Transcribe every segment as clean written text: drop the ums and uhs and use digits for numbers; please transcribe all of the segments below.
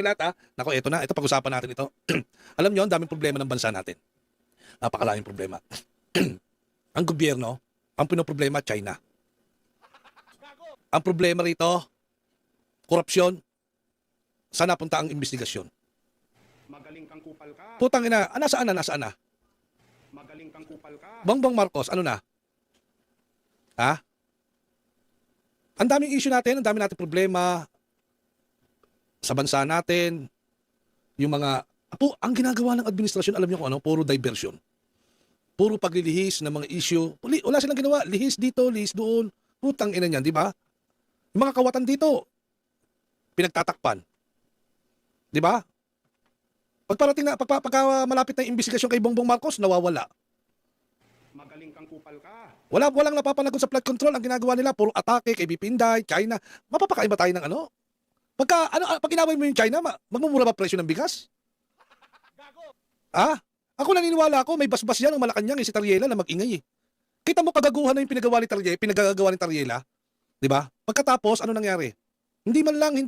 lahat. Nako, ito na. Ito, pag-usapan natin ito. Alam nyo, ang daming problema ng bansa natin. Napakalaking problema. Ang gobyerno, ang pinoproblema, China. Ang problema rito, korupsyon. Saan napunta ang investigasyon? Magaling kang kupal ka. Putang ina, nasaan na? Magaling kang kupal ka. Bongbong Marcos, ano na? Ha? Ang daming issue natin, ang daming natin problema sa bansa natin. Yung mga, ang ginagawa ng administrasyon, alam niyo kung ano, puro diversion. Puro paglilihis ng mga issue. Wala silang ginawa, lihis dito, lihis doon. Putang ina niyan, di ba? Yung mga kawatan dito, pinagtatakpan. Di ba? Pagparating na, pagka malapit na yung investigasyon kay Bongbong Marcos, nawawala. Magaling kang kupal ka. Walang napapanagot sa flood control. Ang ginagawa nila, puro atake kay BP Inday, China. Mapapakain ba tayo ng ano? Pag inaway mo yung China, magmumura ba presyo ng bigas? Ako naniniwala ako, may basbas yan ang Malacanang, si Tariela na mag-ingay eh. Kita mo kagaguhan na yung pinagagawa ni Tariela, di ba? Pagkatapos, ano nangyari? Hindi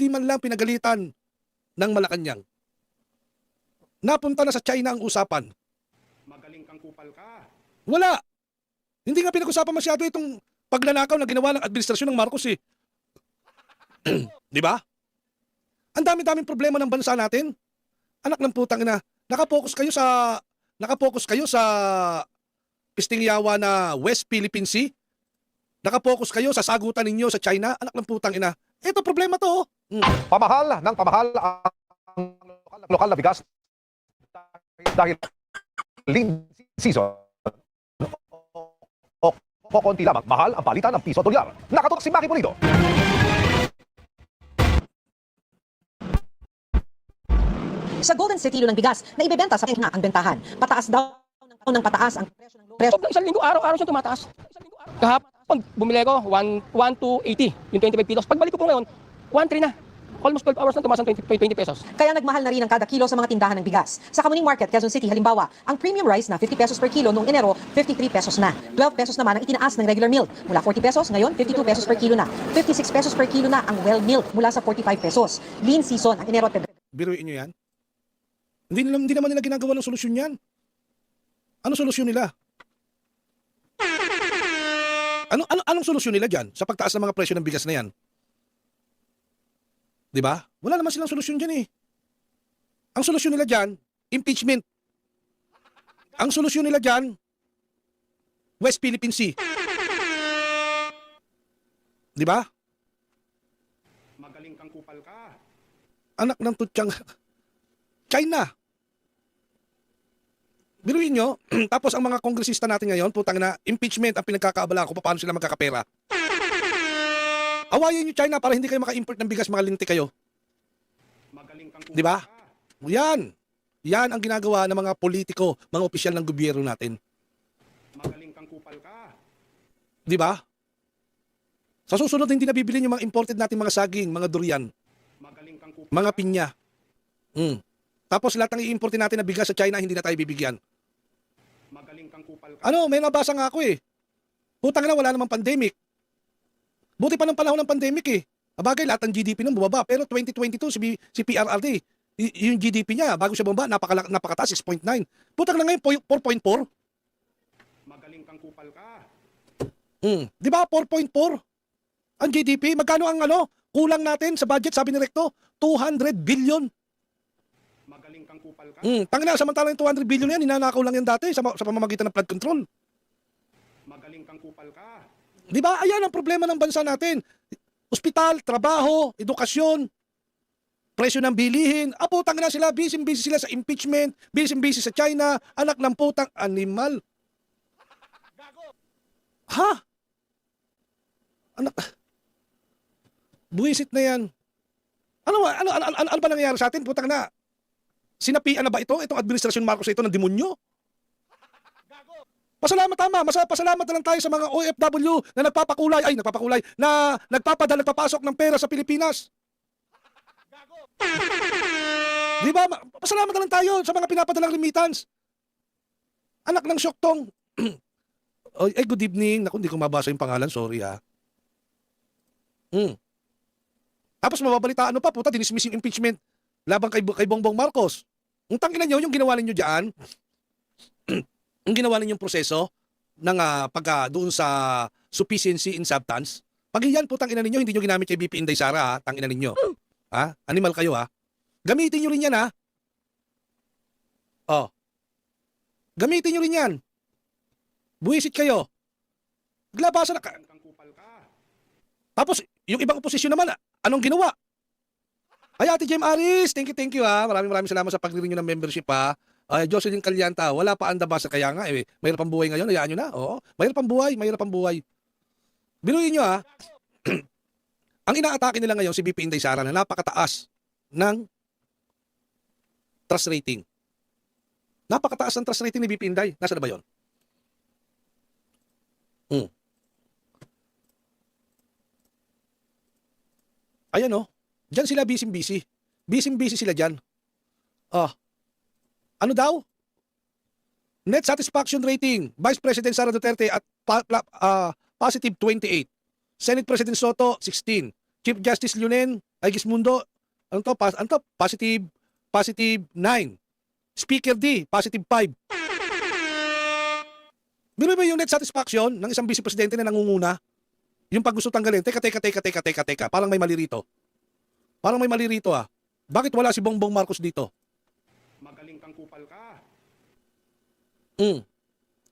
man lang pinagalitan ng Malacanang. Napunta na sa China ang usapan. Magaling kang kupal ka. Wala. Hindi nga pinag-usapan masyado itong pagnanakaw na ginawa ng administrasyon ng Marcos eh. Di ba? Ang dami-daming problema ng bansa natin. Anak ng putang ina. Nakapokus kayo sa pistingyawa na West Philippine Sea. Nakapokus kayo sa sagutan ninyo sa China. Anak ng putang ina. Ito problema to. Pamahal ang lokal na bigas dahil lean season o konti lamang mahal ang palitan ng piso at dolyar. Nakatutok si Maki Pulido. Sa Golden City ng bigas na ibebenta sa nga ang bentahan. Pataas daw ng pataas ang presyo ng Isang linggo, araw-araw siya tumataas. Kahapon, bumili ko, 1,280, yung 25 kilos. Pagbalik ko po ngayon, 1,300 na. Almost 12 hours na tumaas ng 20 pesos. Kaya nagmahal na rin ang kada kilo sa mga tindahan ng bigas. Sa Kamuning Market, Quezon City, halimbawa, ang premium rice na 50 pesos per kilo noong Enero, 53 pesos na. 12 pesos naman ang itinaas ng regular milk. Mula 40 pesos, ngayon 52 pesos per kilo na. 56 pesos per kilo na ang well milk mula sa 45 pesos. Lean season ang Enero at Pebrero. Biruin nyo yan? Hindi naman nila ginagawa ng solusyon yan. Ano solusyon nila? Anong solusyon nila dyan sa pagtaas ng mga presyo ng bigas na yan? Di ba? Wala naman silang solusyon dyan eh. Ang solusyon nila dyan, impeachment. Ang solusyon nila dyan, West Philippine Sea. Di ba? Magaling kang kupal ka. Anak ng tutyang China. Biruin nyo, tapos ang mga kongresista natin ngayon, putang na, impeachment ang pinagkakaabala ko, paano sila magkakapera. Awayin nyo China para hindi kayo maka-import ng bigas, mga linti kayo. Magaling kang kupal Di ba? ka. Yan ang ginagawa ng mga politiko, mga opisyal ng gobyerno natin. Magaling kang kupal ka. Di ba? Sa susunod, hindi nabibili yung mga imported natin mga saging, mga durian, Magaling kang kupal mga ka. pinya. Tapos lahat ng i-importin natin na bigas sa China, hindi na tayo bibigyan. Magaling kang kupal ka. May nabasa nga ako eh. Putang na, wala namang pandemic. Buti pa ng panahon ng pandemic eh. Abagay, lahat ng GDP nung bumaba. Pero 2022, si PRRD, yung GDP niya, bago siya bumaba, napakataas, 6.9. Putang na ngayon, 4.4. Magaling kang kupal ka. Di ba, 4.4? Ang GDP, magkano ang kulang natin sa budget, sabi ni Recto? 200 billion. Magaling kang kupal ka. Tangina, samantalang yung 200 billion yan, ninanakaw lang yan dati sa pamamagitan ng flood control. Magaling kang kupal ka. Di ba? Ayan ang problema ng bansa natin. Ospital, trabaho, edukasyon, presyo ng bilihin. Putang na sila, busy sila sa impeachment, busy sa China, anak ng putang animal. Ha? Anak, buwisit na yan. Ano ba nangyayari sa atin? Putang na. Sinapian na ba itong administrasyon Marcos ito ng demonyo? Pasalamat pasalamat na lang tayo sa mga OFW na nagpapasok ng pera sa Pilipinas. Di ba? Pasalamat na lang tayo sa mga pinapadalang remittance. Anak ng Syoktong. Good evening. Naku, hindi ko mabasa yung pangalan. Sorry ha. Tapos mababalitaan pa, puta, dinismiss yung impeachment laban kay Bongbong Marcos. Ang tangina nyo, yung ginawa ninyo diyan, yung ginawa ninyong proseso ng doon sa sufficiency in substance, pag yan po tangina ninyo, hindi nyo ginamit kay BP Inday Sara, tangina ninyo. Ha? Animal kayo ha. Gamitin nyo rin yan ha. Oh. Gamitin nyo rin yan. Buwisit kayo. Glabasan na ka. Magaling kang kupal ka. Tapos, yung ibang oposisyon naman, anong ginawa? Ay, Ate Jem Aris, thank you ha. Maraming salamat sa pag-renew ng membership ha. Jocelyn Calyanta, wala pa andabasa kaya nga eh. Mahirap ang buhay ngayon, hayaan nyo na. Oo, mahirap ang buhay. Biruin nyo ha. Ang inaatake nila ngayon si BP Inday Sara na napakataas ng trust rating. Napakataas ng trust rating ni BP Inday. Nasaan na ba yun? Ayan o. Diyan sila busy. Busy sila dyan. Ano daw? Net satisfaction rating. Vice President Sara Duterte at positive 28. Senate President Soto 16. Chief Justice Leonen Gismundo positive 9. Speaker D positive 5. Biro mo yung net satisfaction ng isang vice presidente na nangunguna? Yung pag gusto tanggalin, teka. Parang may mali rito. Bakit wala si Bongbong Marcos dito? Magaling kang kupal ka.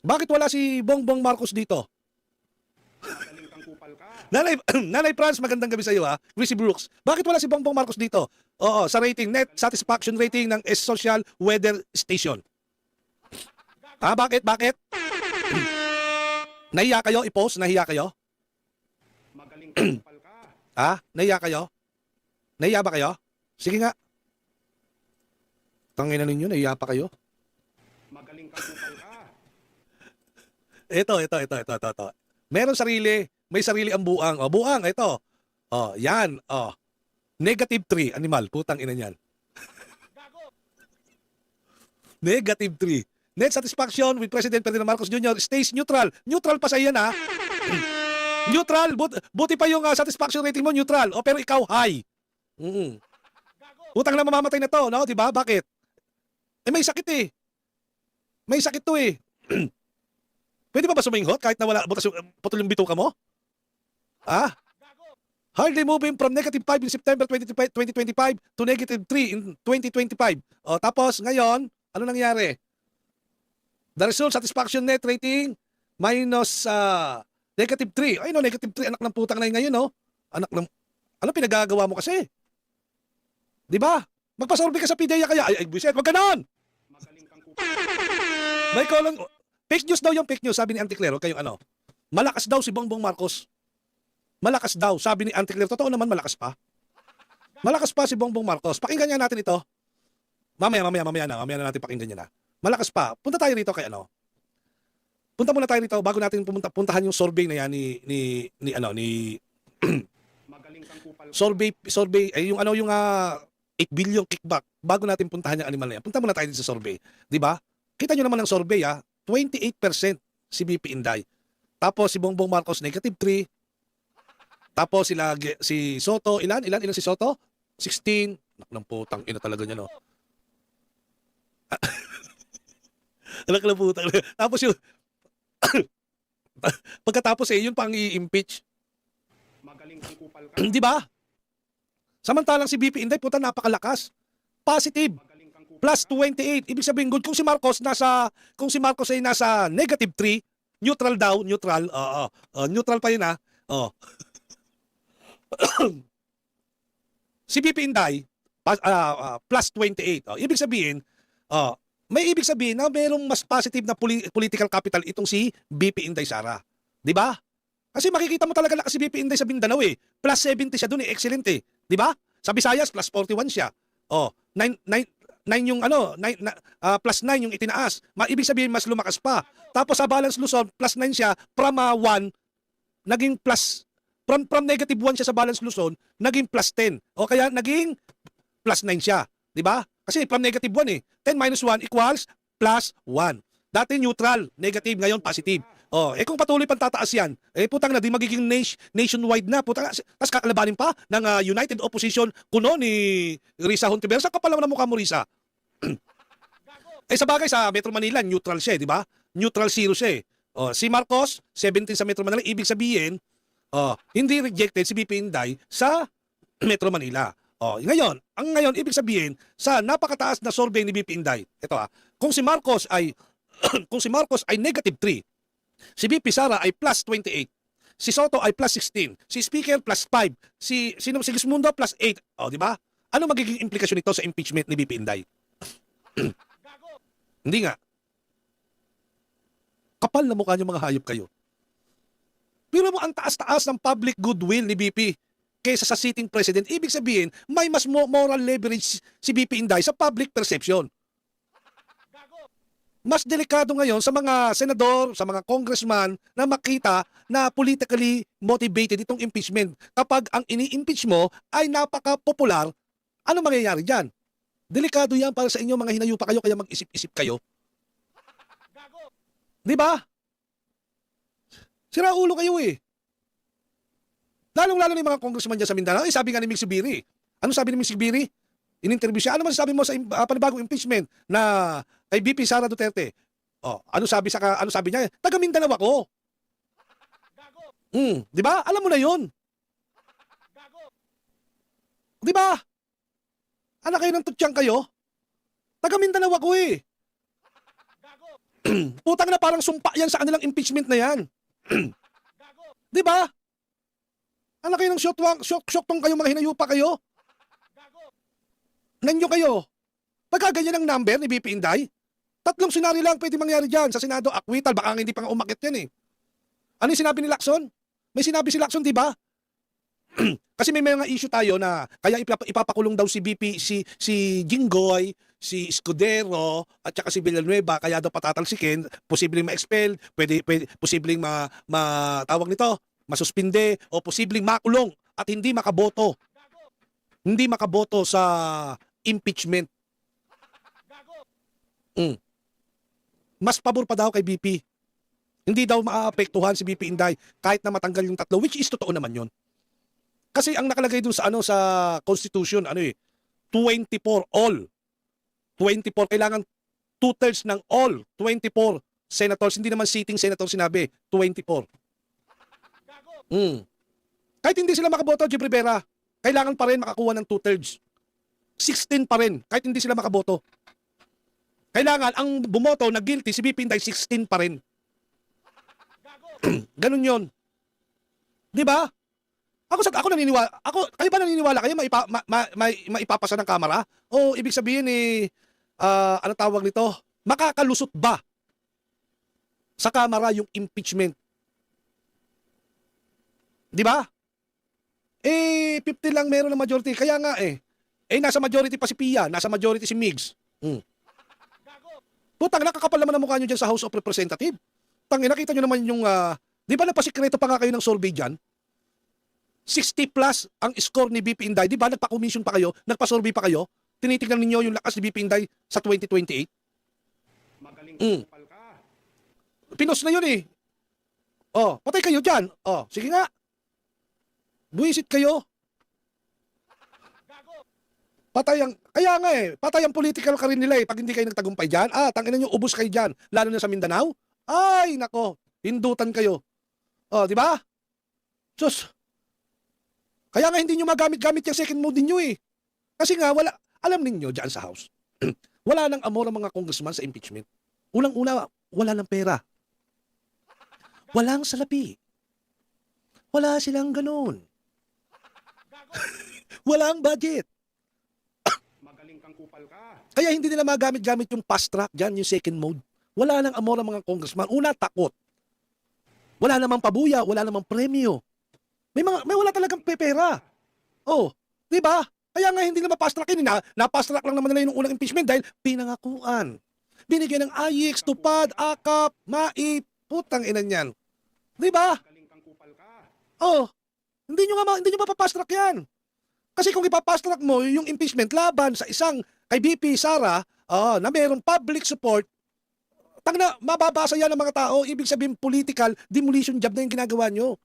Bakit wala si Bongbong Marcos dito? Magaling kang kupal ka. Nanay Franz, magandang gabi sa iyo ha. Chrissy Brooks. Bakit wala si Bongbong Marcos dito? Oo, sa rating, net satisfaction rating ng Social Weather Station. Bakit? Nahiya kayo i-post? Nahiya kayo? Magaling kang kupal ka. Nahiya kayo? Nahiya ba kayo? Sige nga. Tangina ninyo, nahiya pa kayo? Magaling kang kupal ka. Ito. May sarili ang buang. Buang, ito. Yan. Negative 3, animal. Putang ina niyan. Negative 3. Net satisfaction with President Ferdinand Marcos Jr. stays neutral. Neutral pa sa iyan ha. Neutral. Buti pa yung satisfaction rating mo, neutral. Pero ikaw, high. Utang na mamamatay na to, no? Diba? Bakit? May sakit eh. May sakit to eh. Pwede ba suminghot kahit na wala putol yung bituka mo? Hardly moving from negative 5 in September 2025 to negative 3 in 2025. Tapos ngayon, ano nangyari? The result satisfaction net rating minus negative 3. Ay no, negative 3. Anak ng putang na yun ngayon, no? Ano pinagagawa mo kasi? Di ba? Magpasorbe ka sa PIDEA kaya. Ay, buset, wag ganon! Magaling kang kupal. May kolong, fake news daw yung fake news, sabi ni Anticler, kayong ano. Malakas daw si Bongbong Marcos. Malakas daw, sabi ni Anticler. Totoo naman, malakas pa. Malakas pa si Bongbong Marcos. Pakinggan niya natin ito. Mamaya na natin pakinggan niya na. Malakas pa. Punta tayo rito kay ano. Punta muna tayo rito bago natin puntahan yung survey na yan ni Magaling kang kupal ka. survey yung 8 billion kickback bago natin puntahan yung animal na yan. Punta muna tayo dito sa survey. 'Di ba? Kita nyo naman ng survey 28% si BP Inday. Tapos si Bongbong Marcos negative 3. Tapos si Soto, ilan si Soto? 16. Naklang putang ina talaga niya, no. Anak na putang. Tapos yung pagkatapos yun pang i-impeach. Magaling kang kupal ka. Di ba? Samantalang si BP Inday, puta, napakalakas. Positive. Magaling kang kupal Plus ka. 28. Ibig sabihin, good. Kung si Marcos ay nasa negative 3, neutral daw, neutral. Neutral pa yun ha. Si BP Inday, plus 28. Ibig sabihin, may ibig sabihin na mayroong mas positive na political capital itong si BP Inday Sara. Di ba? Kasi makikita mo talaga lakas si BP Inday sa Mindanao eh. Plus 70 siya doon eh. Excellent eh. Di ba? Sa Visayas, plus 41 siya. 9 yung plus 9 yung itinaas. Ibig sabihin mas lumakas pa. Tapos sa Balance Luzon, plus 9 siya. From 1, naging plus, from negative 1 siya sa Balance Luzon, naging plus 10. O kaya naging plus 9 siya. Di ba? Kasi from negative 1 eh. 10 minus 1 equals plus 1. Dati neutral, negative, ngayon positive. Oh, kung patuloy pang tataas yan, putang na, di magiging nationwide na. Putang na, tapos kakalabanin pa ng United Opposition kuno ni Risa Hontiveros. Sa kapal naman ang mukha mo, Risa. Sa bagay, sa Metro Manila, neutral siya, di ba? Neutral zero siya eh. Oh, si Marcos, 17 sa Metro Manila. Ibig sabihin, hindi rejected si BP Inday sa Metro Manila. Ngayon, ibig sabihin, sa napakataas na survey ni BP Inday, ito kung si Marcos ay kung si Marcos ay -3, si BP Sara ay +28, si Soto ay +16, si Speaker +5, si Gismundo +8. Di ba? Ano magiging implikasyon nito sa impeachment ni BP Inday? Hindi nga. Kapal na mukha niyo, mga hayop kayo. Pero mo ang taas-taas ng public goodwill ni BP kaysa sa sitting president. Ibig sabihin, may mas moral leverage si BP Inday sa public perception. Mas delikado ngayon sa mga senador, sa mga congressman na makita na politically motivated itong impeachment. Kapag ang ini-impeach mo ay napaka-popular, ano mangyayari dyan? Delikado yan para sa inyo, mga hinayupa kayo, kaya mag-isip-isip kayo. Di ba? Sira ulo kayo eh. Lalong-lalo na yung mga congressman dyan sa Mindanao. Sabi nga ni Mig Subiri. Ano sabi ni Mig Subiri? In-interview siya. Ano man sabi mo sa panibagong impeachment na kay BP Sara Duterte? Ano sabi niya? Taga Mindanao ako. Di ba? Alam mo na 'yon. Di ba? Anak kayo ng tutyang kayo? Taga Mindanao ako eh. Putang na, parang sumpa yan sa kanilang impeachment na yan. Di ba? Anak kayo ng shoktong kayo, mga hinayupa kayo. Nanyo kayo. Pagka ganyan ang number ni BP Inday, 3 senaryo lang pwede mangyari dyan. Sa Senado, acquittal, baka hindi pa nga umakit yan eh. Ano yung sinabi ni Lacson? May sinabi si Lacson, di ba? Kasi may mga issue tayo na kaya ipapakulong daw si BP, si Jinggoy, si Escudero, at saka si Villanueva, kaya daw patatalsikin, posibleng ma-expel, posibleng tawag nito, masuspinde, o posibleng makulong at hindi makaboto. Hindi makaboto sa impeachment. Mas pabor pa daw kay BP. Hindi daw maaapektuhan si BP Inday kahit na matanggal yung 3, which is totoo naman yon. Kasi ang nakalagay dun sa sa Constitution, 24 all. 24, kailangan 2/3 ng all. 24 senators, hindi naman sitting senator sinabi, 24. Kahit hindi sila makaboto, Jeb Rivera, kailangan pa rin makakuha ng 2/3. 16 pa rin, kahit hindi sila makaboto. Kailangan, ang bumoto na guilty, si BP Inday, 16 pa rin. Ganun yon. Di ba? Ako naniniwala. Kayo ba naniniwala kayo maipapasa ng kamera? O ibig sabihin ano tawag nito? Makakalusot ba sa kamera yung impeachment? Di ba? 50 lang meron ng majority. Kaya nga nasa majority pa si Pia, nasa majority si Migs. Putang, nakakapal naman ang mukha nyo dyan sa House of Representatives. Tangina, nakita nyo naman yung, di ba napasikreto pa nga kayo ng survey dyan? 60 plus ang score ni BP Inday. Di ba nagpa-commission pa kayo, nagpa-survey pa kayo? Tinitignan ninyo yung lakas ni BP Inday sa 2028? Magaling kupal ka. Pinos na yun eh. Patay kayo dyan. Sige nga. Buisit kayo. Patay ang political career nila pag hindi kayo nagtagumpay dyan. Tanginan nyo, ubos kayo dyan. Lalo na sa Mindanao. Ay, nako. Hindutan kayo. Di ba? Sus. Kaya nga hindi nyo magamit-gamit yung second mode ninyo eh. Kasi nga, alam ninyo dyan sa House, wala nang amor ang mga congressman sa impeachment. Unang-una, wala nang pera. Walang salapi. Wala silang ganun. Walang budget. Magaling kang kupal ka. Kaya hindi nila magamit-gamit yung fast track dyan, yung second mode. Wala nang amor ang mga congressman. Una, takot. Wala namang pabuya, wala namang premyo. May wala talagang pera. Di ba? Kaya nga hindi na ma-fast track yun. Na-fast track lang naman nila yung unang impeachment dahil pinangakuan. Binigyan ng AIX, tupad, akap, mai, putang inan yan. Di ba? Magaling kang kupal ka. Hindi nyo mapapast track yan. Kasi kung ipapast track mo yung impeachment laban sa isang kay BP Sara na mayroong public support, Tangina, mababasa yan ng mga tao. Ibig sabihin, political demolition job na yung ginagawa nyo.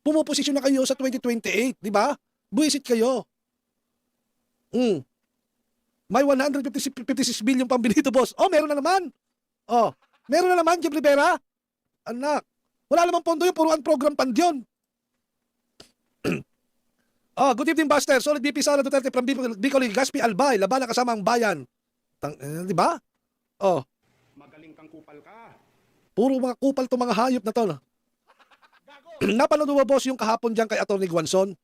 Pumuposisyon na kayo sa 2028, di ba? Buwisit kayo. May 156 billion pang binito, boss. Oh, meron na naman. Oh, meron na naman, Jeff Rivera. Anak, wala namang pondo yun, puro program fund yun. Oh, good evening, Buster. Solid BP Sara Duterte from Bicol, Gaspi Albay, laban na kasama ang bayan. Di ba? Oh, Magaling kang kupal ka. puro mga kupal to, mga hayop na to. Napanood mo ba, boss, yung kahapon diyan kay Atty. Guanzon?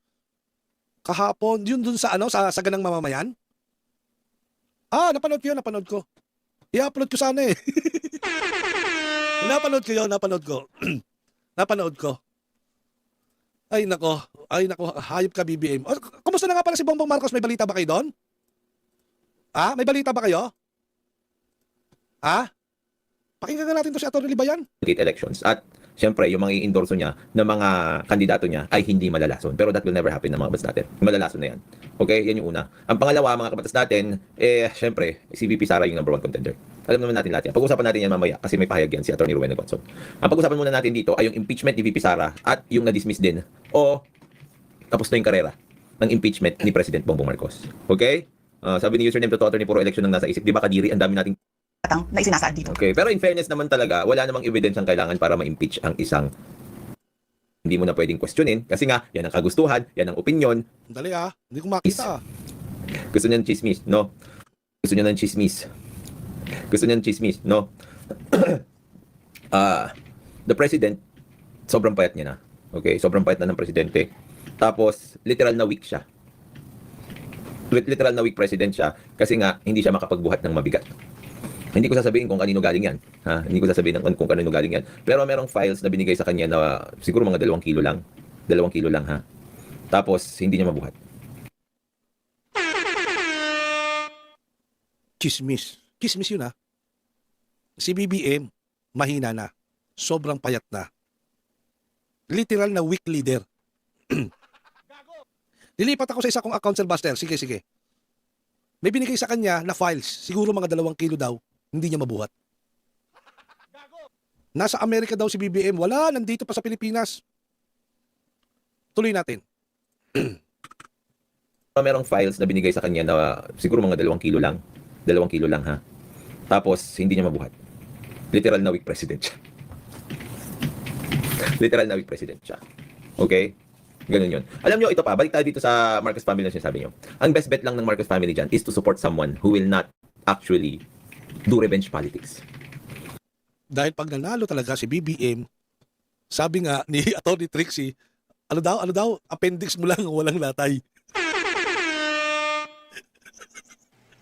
Kahapon, yun dun sa sa ganang mamamayan? Napanood ko yun, napanood ko. I-upload ko sana eh. Napanood ko yun, napanood ko. Napanood ko. Ay nako, hayop ka BBM. Kumusta na nga pala si Bongbong Marcos? May balita ba kayo doon? May balita ba kayo? Pakinggan nga natin to si Atty. Libayan. Elections. At siyempre, yung mga i-endorso niya na mga kandidato niya ay hindi malalason. Pero that will never happen ng mga kabatas natin. Malalason na yan. Okay? Yan yung una. Ang pangalawa, mga kabatas natin, siyempre, si VP Sara yung number 1 contender. Alam naman natin lahat yan. Pag-usapan natin yan mamaya kasi may pahayag yan si Atty. Rowena Gonzon. Ang pag-usapan muna natin dito ay yung impeachment ni VP Sara at yung na-dismiss din o tapos na yung karera ng impeachment ni President Bongbong Marcos. Okay? Sabi ni username totoo ni puro election ang nasa isip. Di ba kadiri? Ang dami nating na isinasaad dito. okay, pero in fairness naman talaga, wala namang evidence ang kailangan para ma-impeach ang isang hindi mo na pwedeng questionin kasi nga, yan ang kagustuhan, yan ang opinion. Dali hindi ko makita. Gusto niya ng chismis, no? Gusto niya ng chismis. Gusto niya ng chismis, no? The president, sobrang payat niya na. Okay, sobrang payat na ng presidente. Tapos, literal na weak siya. Literal na weak president siya kasi nga, hindi siya makapagbuhat ng mabigat. Hindi ko sasabihin kung kanino galing yan. Hindi ko sasabihin kung kanino galing yan. Pero merong files na binigay sa kanya na siguro mga 2 kilo lang. 2 kilo lang, ha? Tapos, hindi niya mabuhat. Chismis. Chismis yun Si BBM, mahina na. Sobrang payat na. Literal na weak leader. Lilipat ako sa isa kong account, Sir Buster. Sige. May binigay sa kanya na files. Siguro mga 2 kilo daw. Hindi niya mabuhat. Nasa Amerika daw si BBM. Wala, nandito pa sa Pilipinas. Tuloy natin. Merong files na binigay sa kanya na siguro mga 2 kilo lang. 2 kilo lang, ha? Tapos, hindi niya mabuhat. Literal na weak president siya. Literal na weak president siya. Okay? Ganun yun. Alam nyo, ito pa, balik tayo dito sa Marcos family na sinasabi nyo. Ang best bet lang ng Marcos family dyan is to support someone who will not actually do revenge politics. Dahil pag nanalo talaga si BBM, sabi nga ni Atty. Trixie, ano daw, appendix mo lang, walang latay.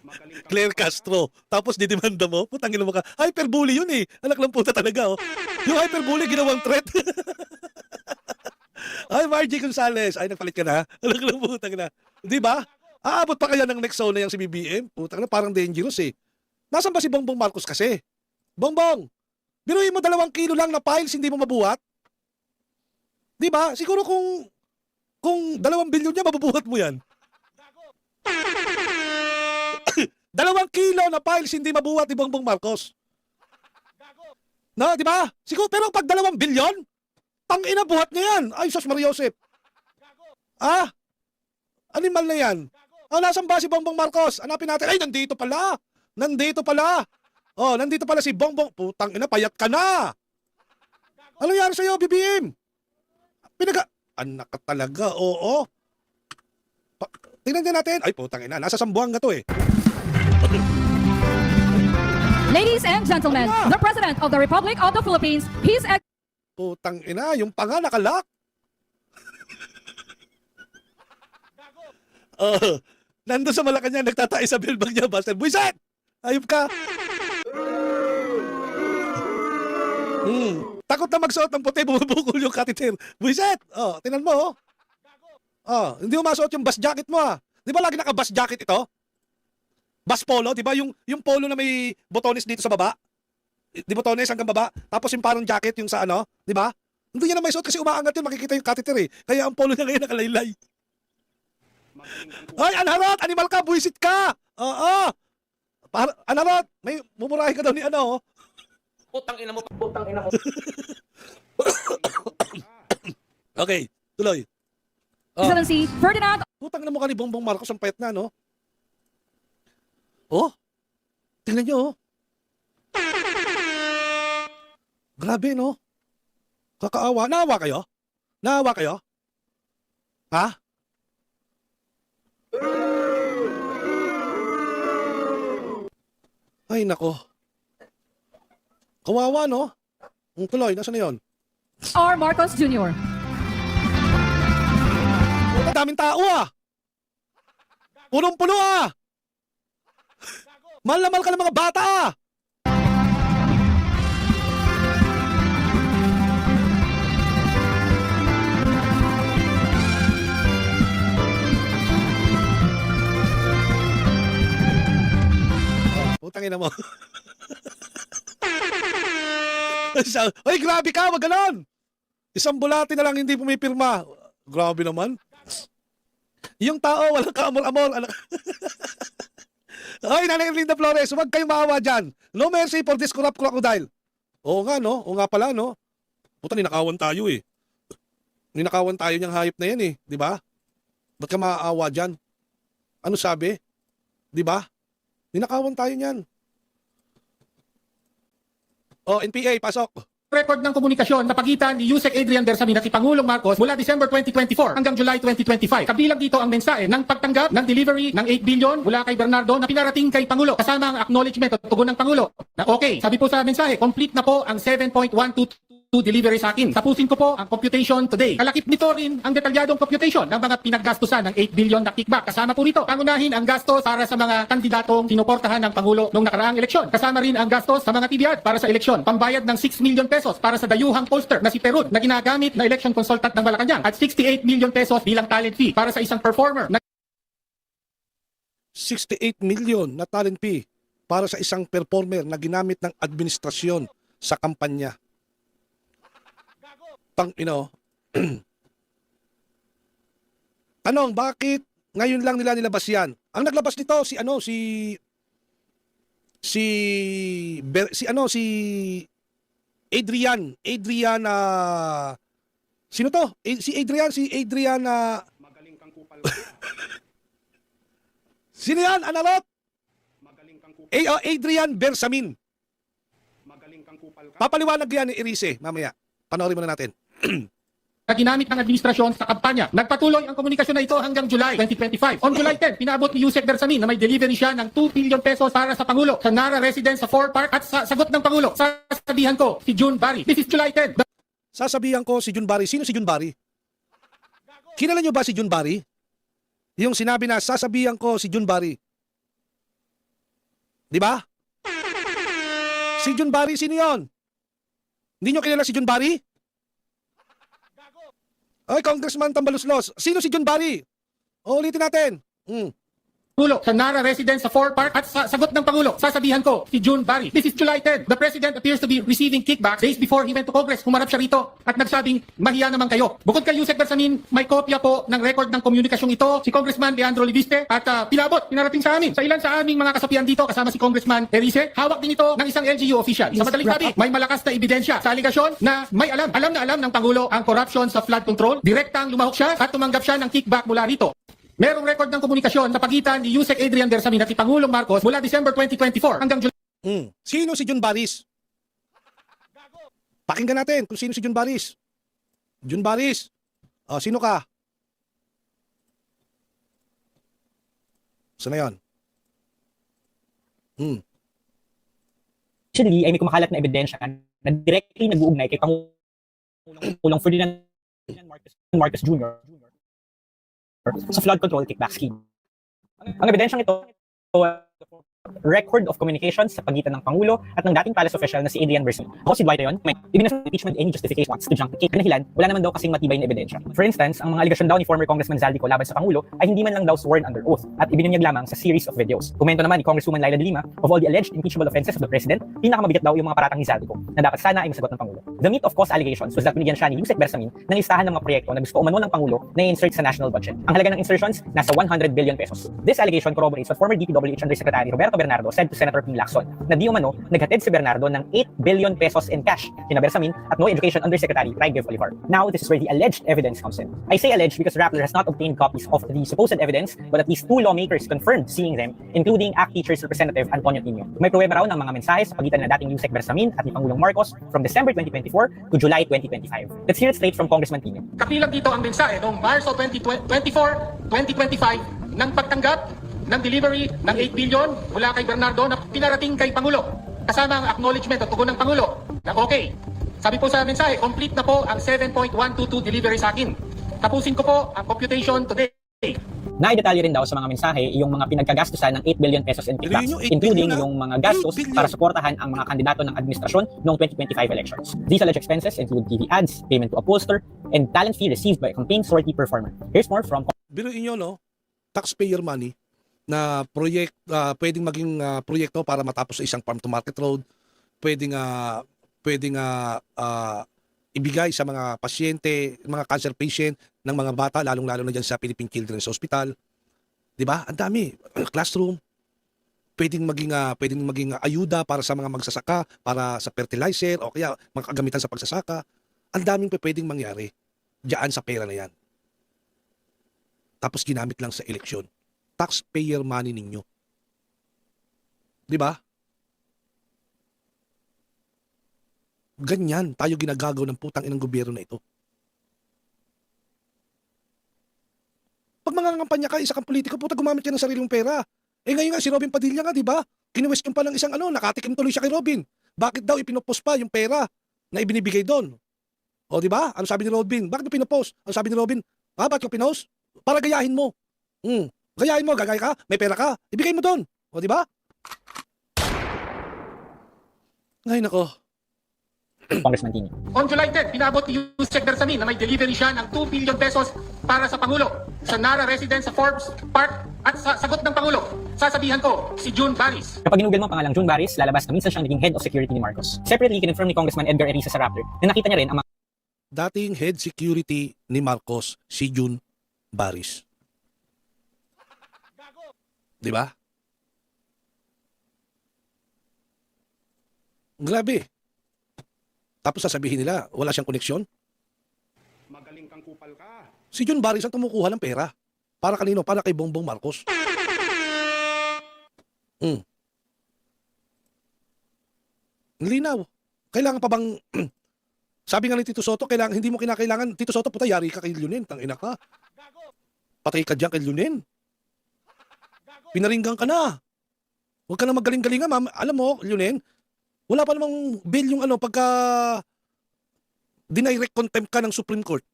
Magaling kang Claire kupal ka. Castro. Tapos didemanda mo, putangin mo ka. Hyperbully yun eh. Anak lang puta talaga Yung hyperbully ginawang threat. Ay, Margie Gonzales. Ay, nagpalit ka na. Anak lang putang na. Di ba? Aabot pa kaya ng next zone na yung si BBM? Putang na, parang dangerous eh. Nasaan ba si Bongbong Marcos kasi? Bongbong, biruin mo 2 kilo lang na files, hindi mo mabuhat? Di ba? Siguro kung 2 bilyon niya, mabubuhat mo yan. 2 kilo na files, hindi mabuhat ni Bongbong Marcos. Na, di ba? Siguro, pero pag 2 bilyon, tangina buhat niya yan. Ay, Sos Maria Josep. Animal na yan. Nasaan ba si Bongbong Marcos? Hanapin natin. Ay, nandito pala. Nandito pala si Bongbong. Putang ina, payat ka na. Ano nangyari sa'yo, BBM? Anak ka talaga, oo. Tingnan din natin. Ay, putang ina, nasa Sambuanga to eh. Ladies and gentlemen, the President of the Republic of the Philippines, His Putang ina, yung panga nakalak. Nandun sa Malacanang, nagtatay sa billbag niya, Buster. Buisit! Ayop ka! Takot na magsuot ng puti, bumubukol yung catheter. Buisit! Tinan mo, hindi mo masuot yung bus jacket mo, Di ba lagi naka-bus jacket ito? Bus polo, di ba? Yung polo na may botones dito sa baba. Di botones hanggang baba. Tapos yung parang jacket yung sa di ba? Hindi niya na may suot kasi umaangat yun, makikita yung catheter eh. Kaya ang polo niya ngayon nakalaylay. Magaling kang kupal Ay, Anharot! Animal ka! Buisit ka! Oo! Anharot! May mumurahin ka daw ni Okay, tuloy. Oh. Excellency Ferdinand Putang na mukha ni Bongbong Marcos ang payat na, no? Oh, tingnan nyo, oh. Grabe, no? Kakaawa. Naawa kayo? Naawa kayo? Ha? Ay, nako. Kawawa, no? Ang tuloy, nasa na yun? R. Marcos Jr. Ang daming tao, ah! Punong-puno, ah! Mahal na mahal ka ng mga bata, ah! Putang ina mo. Ay, grabe ka, wag ganon. Isang bulati na lang hindi pumipirma. Grabe naman. Yung tao, walang kaamor-amor. Ay, Nanay Erlinda Flores, huwag kayong maawa dyan. No mercy for this corrupt crocodile. Oo nga, no? Oo nga pala, no? Puta, ninakawan tayo eh. Ninakawan tayo niyang hayop na yan eh. Di ba? Ba't ka maaawa dyan? Ano sabi? Di ba? Ninakawan tayo niyan. Oh, NPA, pasok. Record ng komunikasyon na pagitan ni Yusek Adrian Bersamin at si Pangulong Marcos mula December 2024 hanggang July 2025. Kabilang dito ang mensahe ng pagtanggap ng delivery ng 8 billion mula kay Bernardo na pinarating kay Pangulo kasama ang acknowledgement at tugon ng Pangulo na okay, sabi po sa mensahe, complete na po ang 7.122 delivery sa akin. Tapusin ko po ang computation today. Kalakip nito rin ang detalyadong computation ng mga pinaggastusan ng 8 billion na kickback. Kasama po rito, pangunahin ang gastos para sa mga kandidatong sinuportahan ng Pangulo noong nakaraang eleksyon. Kasama rin ang gastos sa mga TDR para sa eleksyon. Pambayad ng 6 million pesos para sa dayuhang poster na si Perud na ginagamit na election consultant ng Malacanang at 68 million pesos bilang talent fee para sa isang performer na 68 million na talent fee para sa isang performer na ginamit ng administrasyon sa kampanya. Tang ino. Tanong, bakit ngayon lang nila nilabas yan? Ang naglabas nito si Adrian sino to? Si Adrian Magaling kang kupal ka. sino yan? Analot? Magaling kang kupal. Adrian Bersamin. Magaling kang kupal ka. Papaliwanag yan ni Erice mamaya. Panoorin muna natin. na ginamit ng administrasyon sa kampanya. Nagpatuloy ang komunikasyon na ito hanggang July 2025. On July 10, pinabot ni Yusek Bersamin na may delivery siya ng 2 billion pesos para sa Pangulo sa Nara Residence sa 4 Park at sa sagot ng Pangulo, sasabihan ko si June Barry. This is July 10. Sasabihan ko si June Barry. Sino si June Barry? Kilala nyo ba si June Barry? Yung sinabi na sasabihan ko si June Barry. Di ba? Si June Barry, sino yon? Hindi nyo kilala si June Barry? Ay, Congressman Tambaluslos. Sino si June Barry? O, ulitin natin. Pangulo sa Nara Residence sa 4 Park at sa sagot ng Pangulo, sasabihan ko si June Barry. This is July 10. The President appears to be receiving kickbacks days before he went to Congress. Humarap siya rito at nagsabing, mahiya naman kayo. Bukod kay Yusek Bersamin, may kopya po ng record ng komunikasyong ito si Congressman Leandro Libiste at pinarating sa amin. Sa ilan sa aming mga kasapian dito, kasama si Congressman Erice, hawak din ito ng isang LGU official. Sa madaling sabi, may malakas na ebidensya sa aligasyon na may alam na alam ng Pangulo ang corruption sa flood control. Direktang lumahok siya at tumanggap siya ng kickback mula rito. Merong record ng komunikasyon na pagitan ni Yusek Adrian Bersamin at si Pangulong Marcos mula December 2024 hanggang July. Sino si June Barris? Pakinggan natin kung sino si June Barris. June Barris. Sino ka? Saan na yun? Actually, ay may kumakalat na ebidensya na directly nag-uugnay kay Pangulong Ferdinand Marcos Jr. sa flood control kickback scheme. Ang ebidensyang ito, record of communications sa pagitan ng Pangulo at ng dating palace official na si Adrian Bersamin. Ako si Dwight Ayon, may ibinasa impeachment any justification wants to junk the cake. Kanahilan, wala naman daw kasing matibay na ebidensya. For instance, ang mga aligasyon daw ni former Congressman Zaldico laban sa Pangulo ay hindi man lang daw sworn under oath at ibinunyag lamang sa series of videos. Komento naman ni Congresswoman Laila de Lima, of all the alleged impeachable offenses of the President, pinakamabigat daw yung mga paratang ni Zaldico na dapat sana ay masagot ng Pangulo. The meat of cause allegations was that binigyan siya ni Yusek Bersamin ng listahan ng mga proyekto na gusto umano ng Pangulo na i-insert sa national budget. Ang halaga ng insertions, nasa 100 billion pesos. This allegation corroborates what former DPWH Undersecretary Roberto Bernardo said to Senator Ping Lacson na di umano naghatid si Bernardo ng 8 billion pesos in cash kina Bersamin at NOY Education Undersecretary Raigef Olivar. Now, this is where the alleged evidence comes in. I say alleged because Rappler has not obtained copies of the supposed evidence, but at least 2 lawmakers confirmed seeing them, including ACT Teachers Representative Antonio Tino. May pruweba raw ng mga mensahe sa pagitan ng dating Yusek Bersamin at ni Pangulong Marcos from December 2024 to July 2025. Let's hear it straight from Congressman Tino. Kapilang dito ang mensahe noong Marso 2024, 2025 ng pagtanggap ng delivery ng 8 billion mula kay Bernardo na pinarating kay Pangulo. Kasama ang acknowledgement at tugon ng Pangulo na okay. Sabi po sa mensahe, complete na po ang 7.122 delivery sa akin. Tapusin ko po ang computation today. Naidetalye rin daw sa mga mensahe yung mga pinagkagastusan ng 8 billion pesos in kickbacks, Yun yung 8 including billion, yung mga gastos 8 billion. para suportahan ang mga kandidato ng administrasyon noong 2025 elections. These alleged expenses include TV ads, payment to a pollster, and talent fee received by a campaign sortie performer. Here's more from Biruin nyo, no? Taxpayer money na pwedeng maging proyekto para matapos sa isang farm to market road, pwedeng ibigay sa mga pasyente, mga cancer patient ng mga bata, lalong-lalo na dyan sa Philippine Children's Hospital. Di ba? Ang dami. Classroom. Pwedeng maging ayuda para sa mga magsasaka, para sa fertilizer, o kaya mga kagamitan sa pagsasaka. Ang daming pwedeng mangyari diyan sa pera na yan. Tapos ginamit lang sa eleksyon. Taxpayer money ninyo. Di ba? Ganyan tayo ginagagaw ng putang inang gobyerno na ito. Pag mga kampanya ka, isa kang politiko, puta gumamit ka ng sariling pera. Eh ngayon nga si Robin Padilla nga, di ba? Kini-question pa ng isang nakatikim tuloy siya kay Robin. Bakit daw ipinopost pa yung pera na ibinibigay doon? O di ba? Ano sabi ni Robin? Bakit mo pinopost? Ano sabi ni Robin? Bakit ko pinost? Para gayahin mo. Gayahin mo, gagay ka, may pera ka, ibigay mo doon. O di ba? Ngayon ako. Congressman Tino. On July 10, pinabot ni Yusek Bersamin na may delivery siya ng 2 billion pesos para sa Pangulo sa Nara residence sa Forbes Park at sa sagot ng Pangulo. Sasabihan ko, si June Baris. Kapag ginugol mo ang pangalang June Baris, lalabas na minsan siyang naging head of security ni Marcos. Separately, kinonfirm ni Congressman Edgar Eriza sa Rappler na nakita niya rin ang mga Dating head security ni Marcos, si June Baris. Di ba? Grabe. Tapos sasabihin nila, wala siyang koneksyon. Magaling kang kupal ka. Si June Baris ang tumukuha ng pera. Para kanino? Para kay Bongbong Marcos. Linaw. Kailangan pa bang sabi nga ni Tito Soto, hindi mo kinakailangan, Tito Soto, puta, yari ka kay Lunen, tangina ka. Patay ka diyan kay Lunen. Pinaringgan ka na. Huwag ka na magaling-galingan, ma'am. Alam mo, Lunen, wala pa namang bill yung pagka dinirect contempt ka ng Supreme Court.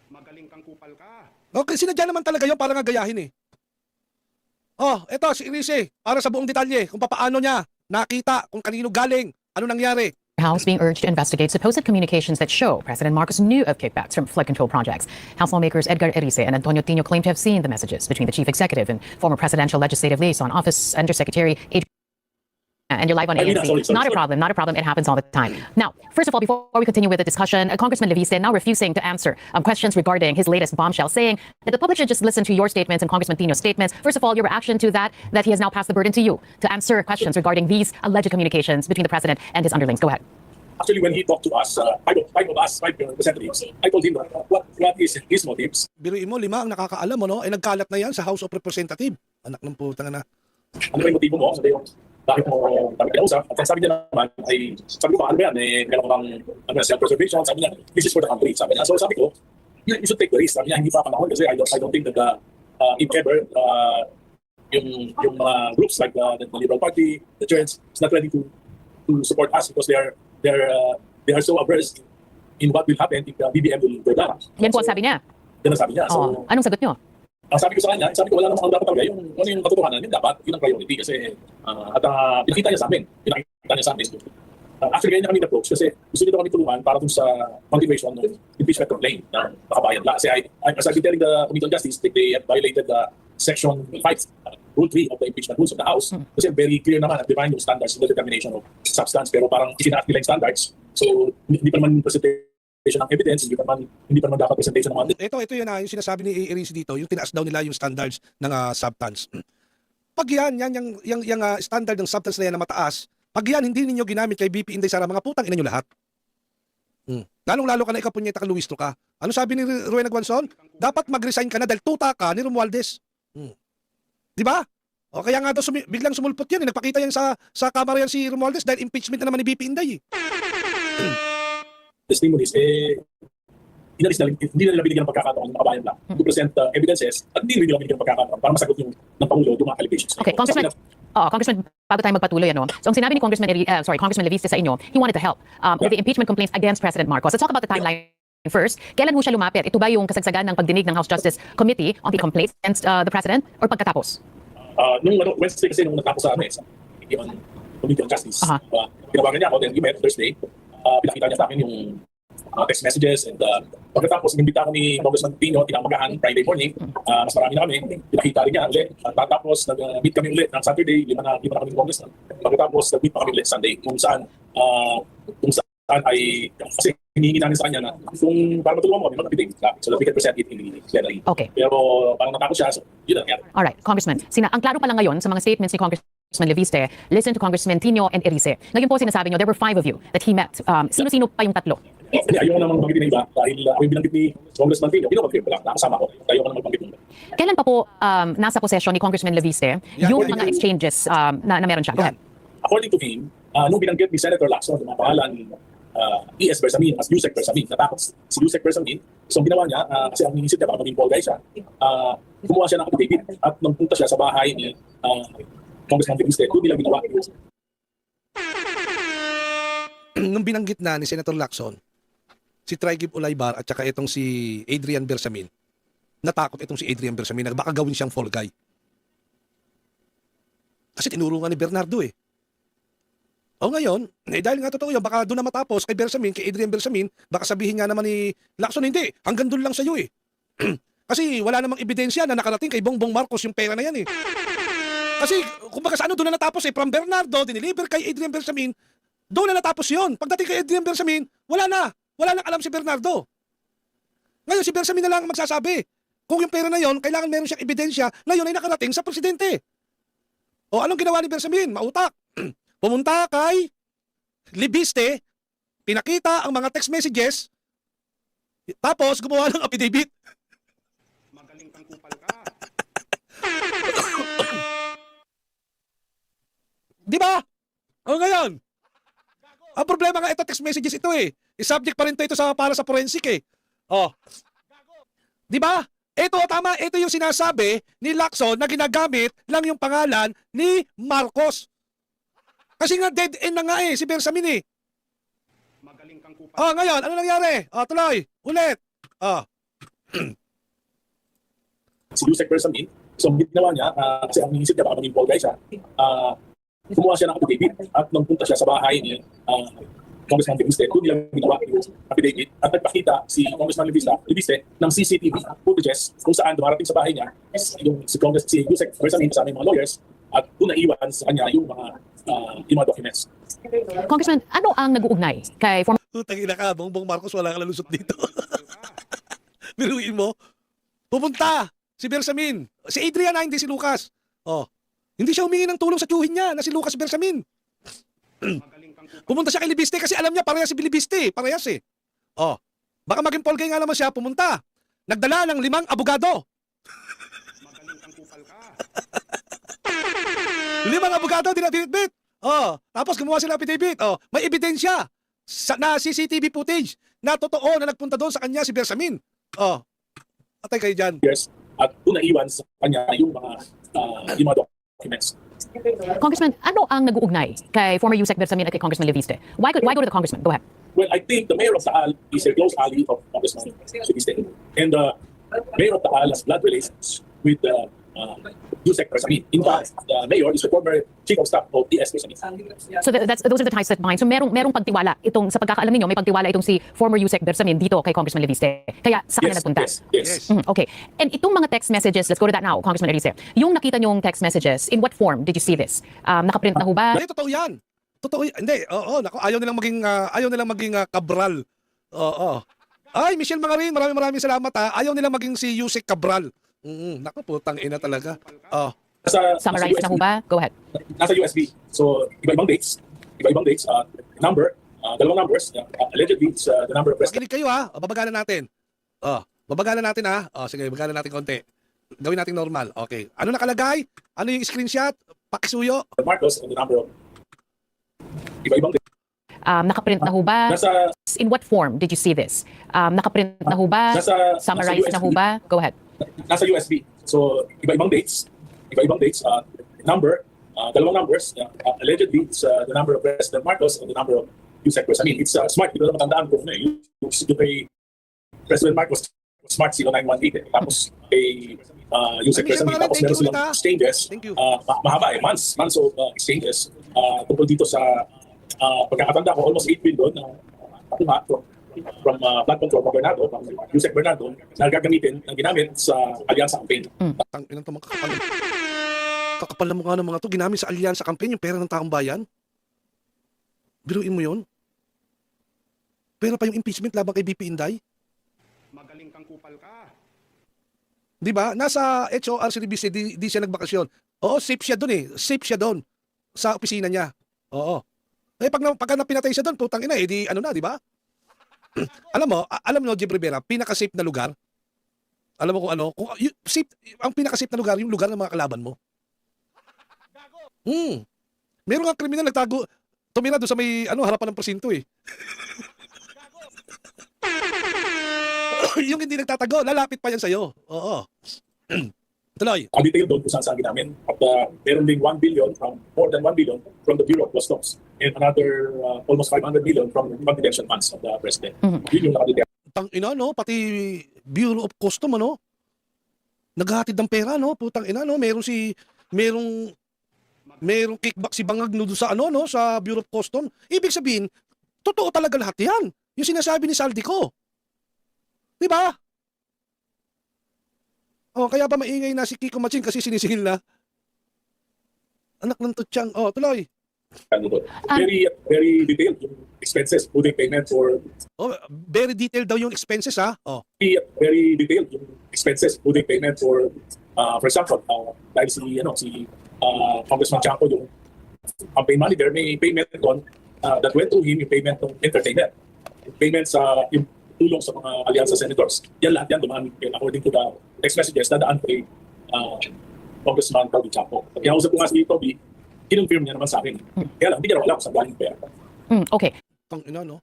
Magaling kang kupal ka. Okay, sinadya naman talaga yun para nga gayahin eh. Oh, eto si Irise, para sa buong detalye kung paano niya nakita, kung kanino galing, ano nangyari. House being urged to investigate supposed communications that show President Marcos knew of kickbacks from flood control projects. House lawmakers Edgar Erice and Antonio Tino claim to have seen the messages between the chief executive and former presidential legislative liaison office Undersecretary and you're live on ANC. Not a problem. It happens all the time. Now, first of all, before we continue with the discussion, Congressman Leviste now refusing to answer questions regarding his latest bombshell, saying that the public should just listen to your statements and Congressman Tino's statements. First of all, your reaction to that he has now passed the burden to you to answer questions regarding these alleged communications between the president and his underlings. Go ahead. Actually, when he talked to us, five representatives, I told him what is his motives. Biruin mo, 5 ang nakakaalam mo, no? Ay nagkalat na yan sa House of Representatives. Anak ng putang na. Ano ba yung motibo mo? Sabi ko, bakit mo kami kinausap? At sabi niya naman, sabi ko, ano ba yan? Meron bang self-preservation? Sabi niya, this is for the country. Sabi niya. So sabi ko, you should take the risk. Sabi niya, hindi pa panahon kasi I don't think that if ever, yung mga groups like the Liberal Party, the Church, is not ready to support us because they are so averse in what will happen if the BBM will go down. Yan po ang sabi niya. Yan ang sabi niya. So, anong sagot niyo? ang sabi ko sa kanya, wala namang dapat talaga yung ano yung katotohanan, yun dapat, yun ang priority kasi pinakita niya sa amin, actually, ganyan na kami na-approach kasi gusto nito kami tulungan para dun sa continuation ng impeachment complaint ng kabayan. Kasi as I've been telling the Committee on Justice, they have violated the Section 5 Rule 3 of the impeachment rules of the House. Kasi very clear naman at define yung standards of the determination of substance, pero parang isinaat nila yung standards. So, hindi pa naman presentation ng evidence, hindi pa naman dapat presentation ng mga Ito yun yung sinasabi ni Erice dito, yung tinaas daw nila yung standards ng substance. Pag yung standard ng substance na yan na mataas, pag yan hindi ninyo ginamit kay BP Inday Sara, mga putang ina nyo lahat. Lalong-lalo ka na ikaw punyeta ka, Luistro ka. Ano sabi ni Rowena Guanzon? Dapat mag-resign ka na dahil tuta ka ni Romualdez. Di ba? O kaya nga daw biglang sumulpot yan. Nagpakita yan sa kamera yan si Romualdez dahil impeachment na naman ni BP Inday. testimonies, hindi na nila binigyan ng pagkakataon ng kabayan lang to present evidences at hindi nila binigyan ng pagkakataon para masagot ng Pangulo yung mga allegations. Okay, Congressman, bago tayo magpatuloy, so ang sinabi ni Congressman Leviste sa inyo, he wanted to help with the impeachment complaints against President Marcos. Let's talk about the timeline first. Kailan mo siya lumapit? Ito ba yung kasagsagan ng pagdinig ng House Justice Committee on the complaints against the President or pagkatapos? Nung Wednesday kasi nung natapos sa Committee on Justice, tinawagan niya ako, then we met Thursday, pinakita niya sa akin yung text messages and pagkatapos inimbita ako ni Congressman Pino tinamagahan Friday morning, mas marami na kami, pinakita rin niya ulit. Tapos nag-meet kami ulit ng Saturday, lima na kami ng Congressman. Pagkatapos nag-meet pa kami ulit Sunday kung saan ay kasi hinihingi namin sa kanya na kung para matulungan mo kami mag-update so that we can present it in the plenary. Okay. Pero parang natapos siya, so yun lang yan. Alright, Congressman. Ang klaro pa lang ngayon sa mga statements ni Congressman Leviste, listen to Congressman Tino and Erice. Ngayon po sinasabi niyo, there were 5 of you that he met. Sino-sino pa yung tatlo? Hindi, ayoko naman banggitin na iba dahil ako yung binanggit ni Congressman Tino. Pino-confirm ko lang, nakasama ko. Ayoko naman banggit mo. Kailan pa po nasa possession ni Congressman Leviste yung mga exchanges na meron siya? Go ahead. According to him, nung binanggit ni Senator Lacson yung mga pangalan ni E.S. Bersamin as Yusek Bersamin, natakot si Yusek Bersamin. So ang ginawa niya, kasi ang inisip niya baka maging Paul Guy siya, gumawa siya ng affidavit at nung punta siya sa bahay ni Congressman Leviste, doon nila ginawa. Nung binanggit na ni Senator Lacson, si Trigib Olaybar at saka itong si Adrian Bersamin, natakot itong si Adrian Bersamin na baka gawin siyang fall guy. Kasi tinuro nga ni Bernardo eh. O ngayon, dahil nga totoo yun, baka doon na matapos kay Bersamin, kay Adrian Bersamin, baka sabihin nga naman ni Lacson, hindi, hanggang doon lang sa'yo eh. Kasi wala namang ebidensya na nakarating kay Bongbong Marcos yung pera na yan eh. Kasi kumbaga sa ano doon na natapos eh, from Bernardo, diniliver kay Adrian Bersamin, doon na natapos yun. Pagdating kay Adrian Bersamin, wala nang alam si Bernardo. Ngayon si Bersamin na lang magsasabi kung yung pera na yon kailangan meron siyang ebidensya na yun ay nakarating sa presidente. O anong ginawa ni Bersamin? Mautak. Pumunta kay Leviste, pinakita ang mga text messages, tapos gumawa ng affidavit. Magaling kang kupal ka. Di ba? O ngayon, ang problema nga ito, text messages ito eh. I-subject pa rin ito para sa forensic eh. Oh. Di ba? Ito tama, ito yung sinasabi ni Lacson na ginagamit lang yung pangalan ni Marcos. Kasi nga dead end na nga eh, si Bersamin eh. Magaling kang kupal. Oh, ngayon, ano nangyari? Oh, tuloy. Ulit. Oh. Si Yusek Bersamin, so ang ginawa niya, kasi ang inisip niya baka maging Paul Guy siya, gumawa siya ng affidavit at nung punta siya sa bahay ni Congressman Leviste, doon nila ginawa yung affidavit at nagpakita si Congressman Leviste ng CCTV footages kung saan dumarating sa bahay niya si Yusek Bersamin kasama yung mga lawyers at doon naiwan sa kanya yung mga documents. Congressman, ano ang nag-uugnay kay former Tangina ka, Bongbong Marcos, wala ka lalusot dito. Biruin mo. Pupunta si Bersamin. Si Adrian na, hindi si Lucas. Oh. Hindi siya humingi ng tulong sa tiyuhin niya na si Lucas Bersamin. Pumunta siya kay Leviste kasi alam niya parehas si Leviste. Parehas eh. Oh. Baka maging Paul Guy nga naman siya, pumunta. Nagdala ng 5 abogado. Magaling kang kupal ka. 5 abogado, dinabitbit. Oh, tapos gumawa sila affidavit. Oh, may ebidensya na CCTV footage na totoo na nagpunta doon sa kanya si Bersamin. Oh. Atay kayo diyan. Yes. At doon naiwan sa kanya yung mga documents. Congressman, ano ang nag-uugnay kay former Yusek Bersamin at kay Congressman Leviste? Why go to the Congressman? Go ahead. Well, I think the mayor of Taal is a close ally of Congressman Leviste. And the mayor of Taal has blood relations with Yusek Bersamin. In fact, the mayor is the former chief of staff of TS Bersamin. So those are the ties that bind. So merong pagtiwala itong sa pagkakaalam ninyo, may pagtiwala itong si former Yusek Bersamin dito kay Congressman Leviste. Kaya sa kanya nagpunta. Yes. Okay. And itong mga text messages, let's go to that now, Congressman Erice. Yung nakita niyong text messages, in what form did you see this? Nakaprint na ho ba? Hindi, totoo yan. Totoo yan. Hindi, oo. Naku, ayaw nilang maging Cabral. Oo. Ay, Michelle Mangarin, maraming salamat ha. Ayaw nilang maging si Yusek Cabral. Naku, putang ina talaga. Oh. Summarize na ho ba? Go ahead. Nasa USB. So, iba-ibang dates, number, dalawang numbers, allegedly it's the number of president. Makinig kayo ha. Babagalan natin. Babagalan natin ha. Sige, babagalan natin konti. Gawin natin normal. Okay. Ano nakalagay? Ano yung screenshot? Pakisuyo. Marcos and the number of iba-ibang dates. Nakaprint na ho ba? In what form did you see this? Nakaprint na ho ba? Summarize na ho ba? Go ahead. Nasa USB. So, iba-ibang dates, number, dalawang numbers, allegedly it's the number of President Marcos and the number of Yusek Bersamin. It's smart. Hindi ko na matandaan ko na yung kay President Marcos, smart 0918. Tapos kay Yusek Bersamin. Tapos meron silang exchanges. Mahaba months of exchanges tungkol dito sa pagkakatanda ko, almost 8 billion na patunga from flood control from Bernardo, from Yusek Bernardo, na ginamit sa Alyansa Campaign. Tang inang to, mga kakapal. Kakapal na mukha ng mga to, ginamit sa Alyansa Campaign, yung pera ng taong bayan. Biruin mo yun. Pera pa yung impeachment laban kay BP Inday. Magaling kang kupal ka. Di ba? Nasa HOR si Ribisi, di siya nagbakasyon. Oo, safe siya doon eh. Safe siya doon. Sa opisina niya. Oo. Eh, pagka napinatay siya doon, putang ina, di ano na, di ba? alam mo, Jib Rivera, pinaka-safe na lugar. Alam mo kung ano? Safe, ang pinaka-safe na lugar, yung lugar ng mga kalaban mo. Meron nga kriminal nagtago, tumira doon sa may harapan ng presinto eh. Yung hindi nagtatago, lalapit pa yan sa'yo. Oo. Tuloy. Ang detail doon kung saan namin. At meron din 1 billion, more than 1 billion from the Bureau of Customs and another almost 500 million from the confidential funds of the President. Yun yung nakadetail. Putang ina, no? Pati Bureau of Custom, ano? Naghahatid ng pera, no? Putang ina, no? Merong kickback si Bangag no, sa no? Sa Bureau of Custom. Ibig sabihin, totoo talaga lahat yan. Yung sinasabi ni Saldico. Di ba? Kaya ba maingay na si Kiko Machin kasi sinisingil na? Anak ng tutsang. Tuloy. Very, very detailed yung expenses, including payment for... very detailed daw yung expenses, ha? Very detailed yung expenses, including payment for example, dahil si Congressman Chanco, yung campaign manager, may payment on that went to him, yung payment ng entertainment. Yung payment sa yung tulong sa mga alyansa senators. Yan lahat yan, dumami according to the text messages na daan kay Congressman Toby Chanco. Kinausap ko nga si Toby, kinonfirm niya naman sa akin. Kaya lang, hindi niya wala kung saan galing pera. Okay. Tang ina, no?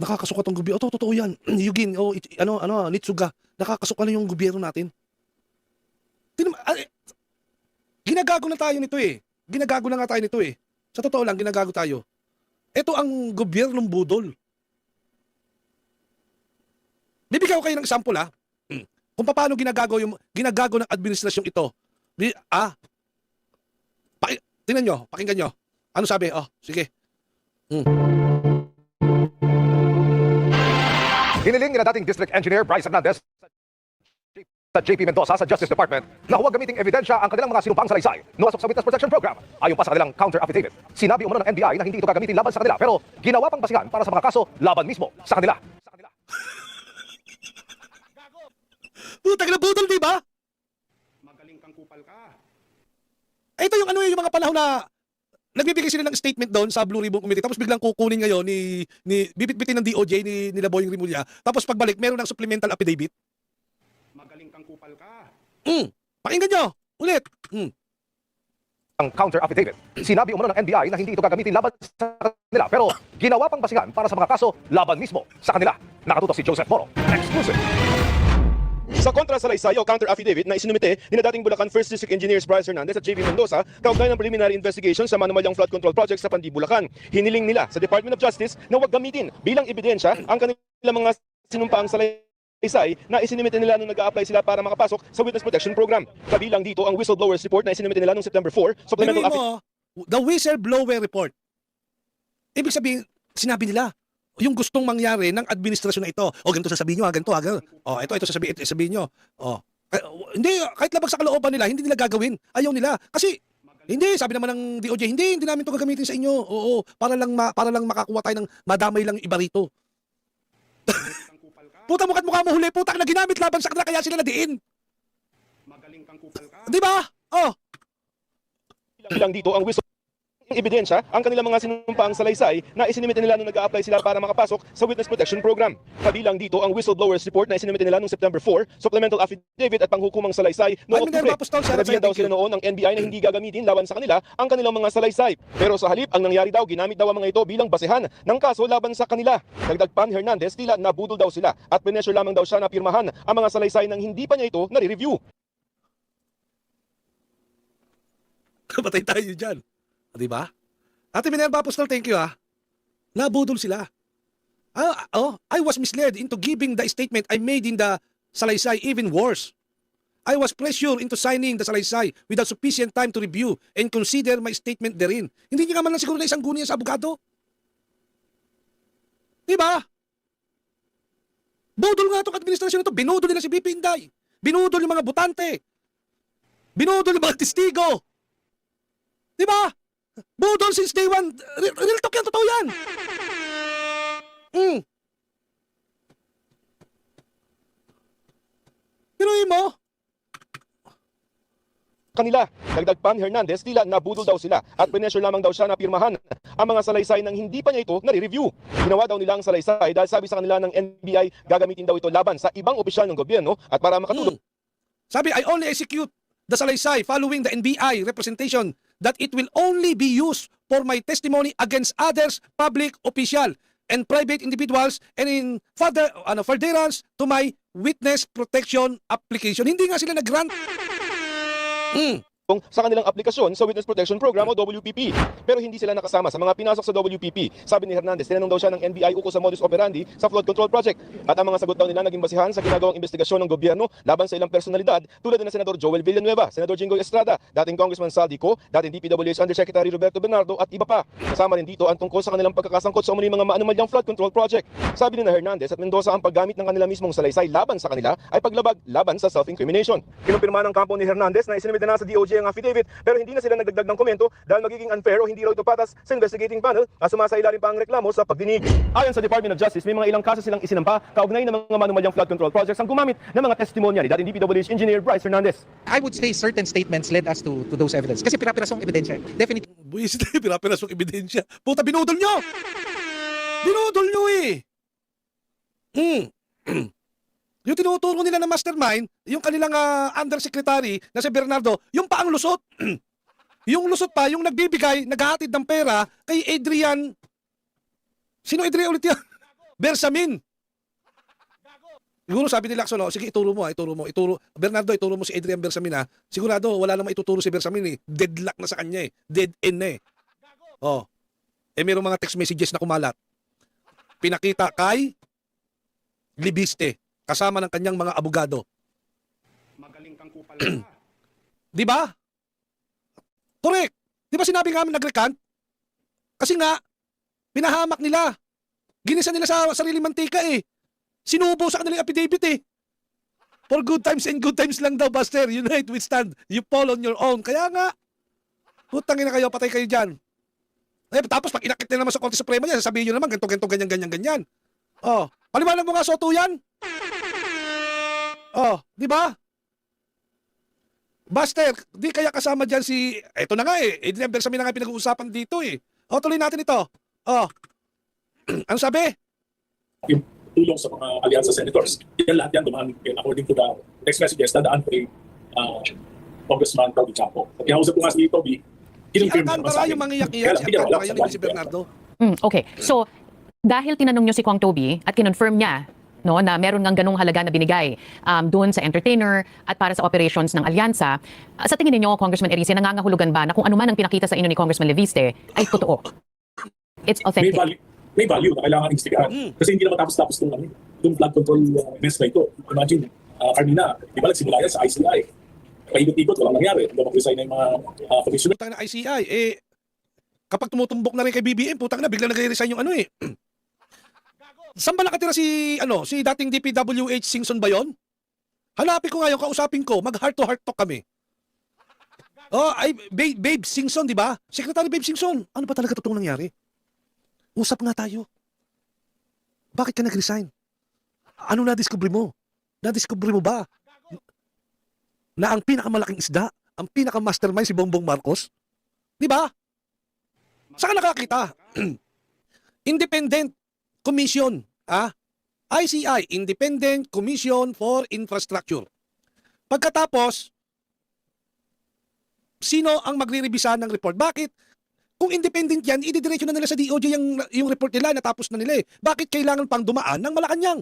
Nakakasuka tong gobyerno. Totoo yan. Eugene, Nitsuga. Nakakasuka na yung gobyerno natin. Ginagago na tayo nito eh. Ginagago na nga tayo nito eh. Sa totoo lang, ginagago tayo. Ito ang gobyernong budol. Bibigyan ko kayo ng example ha. Kung paano ginagago ng administrasyong ito. Tingnan nyo, pakinggan nyo. Ano sabi? Sige. Hiniling ni dating District Engineer Bryce Hernandez sa JP Mendoza sa Justice Department na huwag gamiting ebidensya ang kanilang mga sinumpang salaysay nuwasok sa Witness Protection Program. Ayon pa sa kanilang counter affidavit, sinabi umano ng NBI na hindi ito gagamitin laban sa kanila pero ginawa pang basihan para sa mga kaso laban mismo sa kanila. Putang ina, budol, di ba? Magaling kang kupal ka. Ito yung yung mga panahon na nagbibigay sila ng statement doon sa Blue Ribbon Committee tapos biglang kukunin ngayon ni bibitbitin ng DOJ ni Boying Rimulya. Tapos pagbalik meron ng supplemental affidavit. Magaling kang kupal ka. Pakinggan nyo ulit. Ang counter affidavit, sinabi umano ng NBI na hindi ito gagamitin laban sa kanila pero ginawa pang basihan para sa mga kaso laban mismo sa kanila. Nakatutok si Joseph Moro. Exclusive. Sa kontra sa laysayo, counter affidavit na isinumite ni dating Bulacan 1st District Engineers Bryce Hernandez at JV Mendoza kaugnay ng preliminary investigation sa manumalyang flood control project sa Pandi, Bulacan. Hiniling nila sa Department of Justice na huwag gamitin bilang ebidensya ang kanilang mga sinumpaang salaysay salaysay na isinimite nila nung nag-a-apply sila para makapasok sa Witness Protection Program. Kabilang dito ang whistleblowers report na isinimite nila noong September 4, supplemental Biruin mo, the whistleblower report. Ibig sabihin, sinabi nila, yung gustong mangyari ng administrasyon na ito. O, ganito sasabihin nyo, ganito, ganito. O, ito sasabihin nyo. O, hindi, kahit labag sa kalooban nila, hindi nila gagawin. Ayaw nila. Kasi, hindi, sabi naman ng DOJ, hindi namin ito gagamitin sa inyo. Oo, para lang makakuha tayo ng madamay lang iba rito. Puta muka't mukha mo huli, puta na ginamit laban sa kanila kaya sila nadiin. Magaling kang kupal ka. Di ba? Oh. Bilang dito ang ebidensya ang kanilang mga sinumpaang salaysay na isinimite nila nung nag-a-apply sila para makapasok sa Witness Protection Program. Kabilang dito ang whistleblowers report na isinimite nila noong September 4, supplemental affidavit at panghukumang salaysay noong Oktubre. Sinabihan daw sila noon ng NBI na hindi gagamitin laban sa kanila ang kanilang mga salaysay. Pero sa halip, ang nangyari daw, ginamit daw ang mga ito bilang basehan ng kaso laban sa kanila. Dagdag pa ni Hernandez, tila nabudol daw sila at pinesure lamang daw siya na pirmahan ang mga salaysay nang hindi pa niya ito nare-review. Patay tayo dyan. Di ba? Ate Minerva Apostol, thank you Nabudol sila. I was misled into giving the statement I made in the salaysay even worse. I was pressured into signing the salaysay without sufficient time to review and consider my statement therein. Hindi niya man lang siguro na isang guni sa abogado. Di ba? Budol nga itong administrasyon ito. Binudol nila si BP Inday. Binudol yung mga butante. Binudol yung mga testigo. Di ba? Budol since day one. Real talk yan, totoo yan. Pero mo, kanila. Dagdag pa ni Hernandez, tila nabudol daw sila at pinesure lamang daw siya na pirmahan ang mga salaysay nang hindi pa niya ito nare-review. Ginawa daw nila ang salaysay dahil sabi sa kanila ng NBI gagamitin daw ito laban sa ibang opisyal ng gobyerno at para makatulong. Sabi, I only execute the salaysay following the NBI representation that it will only be used for my testimony against others, public official, and private individuals, and in furtherance to my witness protection application. Hindi nga sila nag-grant. Sa kanilang aplikasyon sa Witness Protection Program o WPP. Pero hindi sila nakasama sa mga pinasok sa WPP. Sabi ni Hernandez, tinanong daw siya ng NBI ukol sa modus operandi sa flood control project. At ang mga sagot daw nila naging basihan sa ginagawang investigasyon ng gobyerno laban sa ilang personalidad tulad na Senador Joel Villanueva, Senador Jingoy Estrada, dating Congressman Saldico, dating DPWH Undersecretary Roberto Bernardo at iba pa. Kasama rin dito ang tungkol sa kanilang pagkakasangkot sa umano'y mga maanumalyang flood control project. Sabi ni Hernandez at Mendoza, ang paggamit ng kanila mismong salaysay laban sa kanila ay paglabag laban sa self-incrimination. Kinumpirma ng kampo ni Hernandez na isinimit na sa DOJ ang affidavit pero hindi na sila nagdagdag ng komento dahil magiging unfair o hindi raw ito patas sa investigating panel at sumasailalim pa ang reklamo sa pagdinig. Ayon sa Department of Justice, may mga ilang kaso silang isinampa kaugnay ng mga manumalyang flood control projects ang gumamit ng mga testimonya ni dating DPWH Engineer Bryce Hernandez. I would say certain statements led us to those evidence. Kasi pira-pirasong ebidensya. Definitely. Buisit na pira-pirasong ebidensya. Puta, binudol nyo! Binudol nyo Yung tinuturo nila na mastermind, yung kanilang undersecretary na si Bernardo, yung paang lusot. Yung lusot pa, yung nagbibigay, naghahatid ng pera kay Adrian. Sino Adrian ulit yan? Bersamin. Siguro sabi ni Lacson, sige ituro mo. Bernardo, ituro mo si Adrian Bersamin Sigurado, wala namang ituturo si Bersamin Deadlock na sa kanya Dead end na mayroong mga text messages na kumalat. Pinakita kay Libiste kasama ng kanyang mga abogado. Magaling kang kupal ka. Di ba? Correct. Di ba sinabi nga namin nag-recant? Kasi nga, pinahamak nila. Ginisa nila sa sarili mantika Sinubo sa kanilang affidavit For good times and good times lang daw, Buster. Unite, withstand. You fall on your own. Kaya nga, putangin na kayo, patay kayo dyan. Tapos pag inakit na naman sa Korte Suprema niya, sasabihin nyo naman, ganito, ganyan. Paliwanag mo nga, Soto yan. Di ba? Buster, di kaya kasama dyan si, eto na nga Adrian Bersamin na nga pinag-uusapan dito tuloy natin ito. Ano sabi? Yung tulong sa mga alyansa senators, yan lahat yan dumaan according to the text messages na daan kay Congressman Toby Chapo. At kinausap ko nga si Toby, Si Alcantara yung mangiyak-iyak, si Alcantara yun, hindi si Bernardo. Okay, so dahil tinanong nyo si Kong Toby at kinonfirm niya na meron ngang ganung halaga na binigay doon sa entertainer at para sa operations ng alyansa, sa tingin ninyo, Congressman Erice, nangangahulugan ba na kung ano man ang pinakita sa inyo ni Congressman Leviste ay totoo? It's authentic. May value na kailangan investigahan. Kasi hindi naman tapos-tapos itong Yung flood control invest na ito. Imagine, Carmina, di ba nagsimula yan sa ICI? Paikot-ikot, walang nangyari. Hindi mag-resign na yung mga commissioner. Putang na ICI, kapag tumutumbok na rin kay BBM, putang na, bigla nagre-resign yung Saan ba nakatira si dating DPWH Singson ba yun? Hanapin ko ngayon, kausapin ko, mag-heart to heart talk kami. Babe Singson, di ba? Secretary Babe Singson, ano ba talaga totoong nangyari? Usap nga tayo. Bakit ka nag-resign? Ano na-discover mo? Na-discover mo ba na ang pinakamalaking isda, ang pinaka-mastermind si Bongbong Marcos? Di ba? Saan ka nakakita? Independent Commission, ICI, Independent Commission for Infrastructure. Pagkatapos, sino ang magre-revisa ng report? Bakit? Kung independent yan, ididiretso na nila sa DOJ yung report nila, natapos na nila. Bakit kailangan pang dumaan ng Malacanang?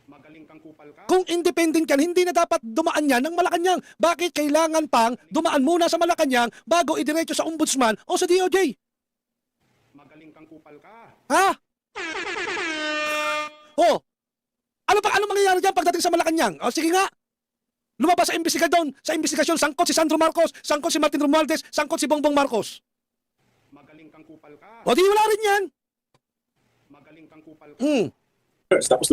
Magaling kang kupal ka. Kung independent yan, hindi na dapat dumaan yan ng Malacanang. Bakit kailangan pang dumaan muna sa Malacanang bago idiretso sa Ombudsman o sa DOJ? Magaling kang kupal ka. Ha? Ano mangyayari dyan pagdating sa Malacanang? Sige nga. Lumabas sa investigasyon, sangkot si Sandro Marcos, sangkot si Martin Romualdez, sangkot si Bongbong Marcos. Magaling kang kupal ka. Di wala rin yan. Magaling kang kupal ka. Tapos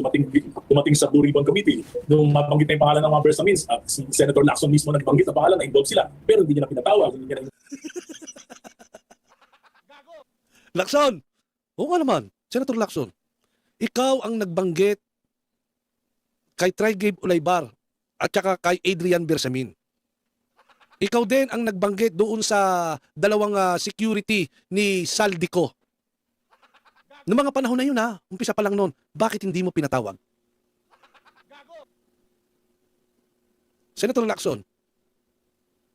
dumating sa Blue Ribbon Committee, nung mabanggit na yung pangalan ng mga Bersamins, si Senator Lacson mismo nagbanggit na pangalan, na-involve sila, pero hindi niya na pinatawag. Lacson! Oo nga naman, Senator Lacson. Ikaw ang nagbanggit kay Trigave Ulaybar at saka kay Adrian Bersamin. Ikaw din ang nagbanggit doon sa dalawang security ni Saldico. Noong mga panahon na yun umpisa pa lang noon, bakit hindi mo pinatawag? Senator Lacson,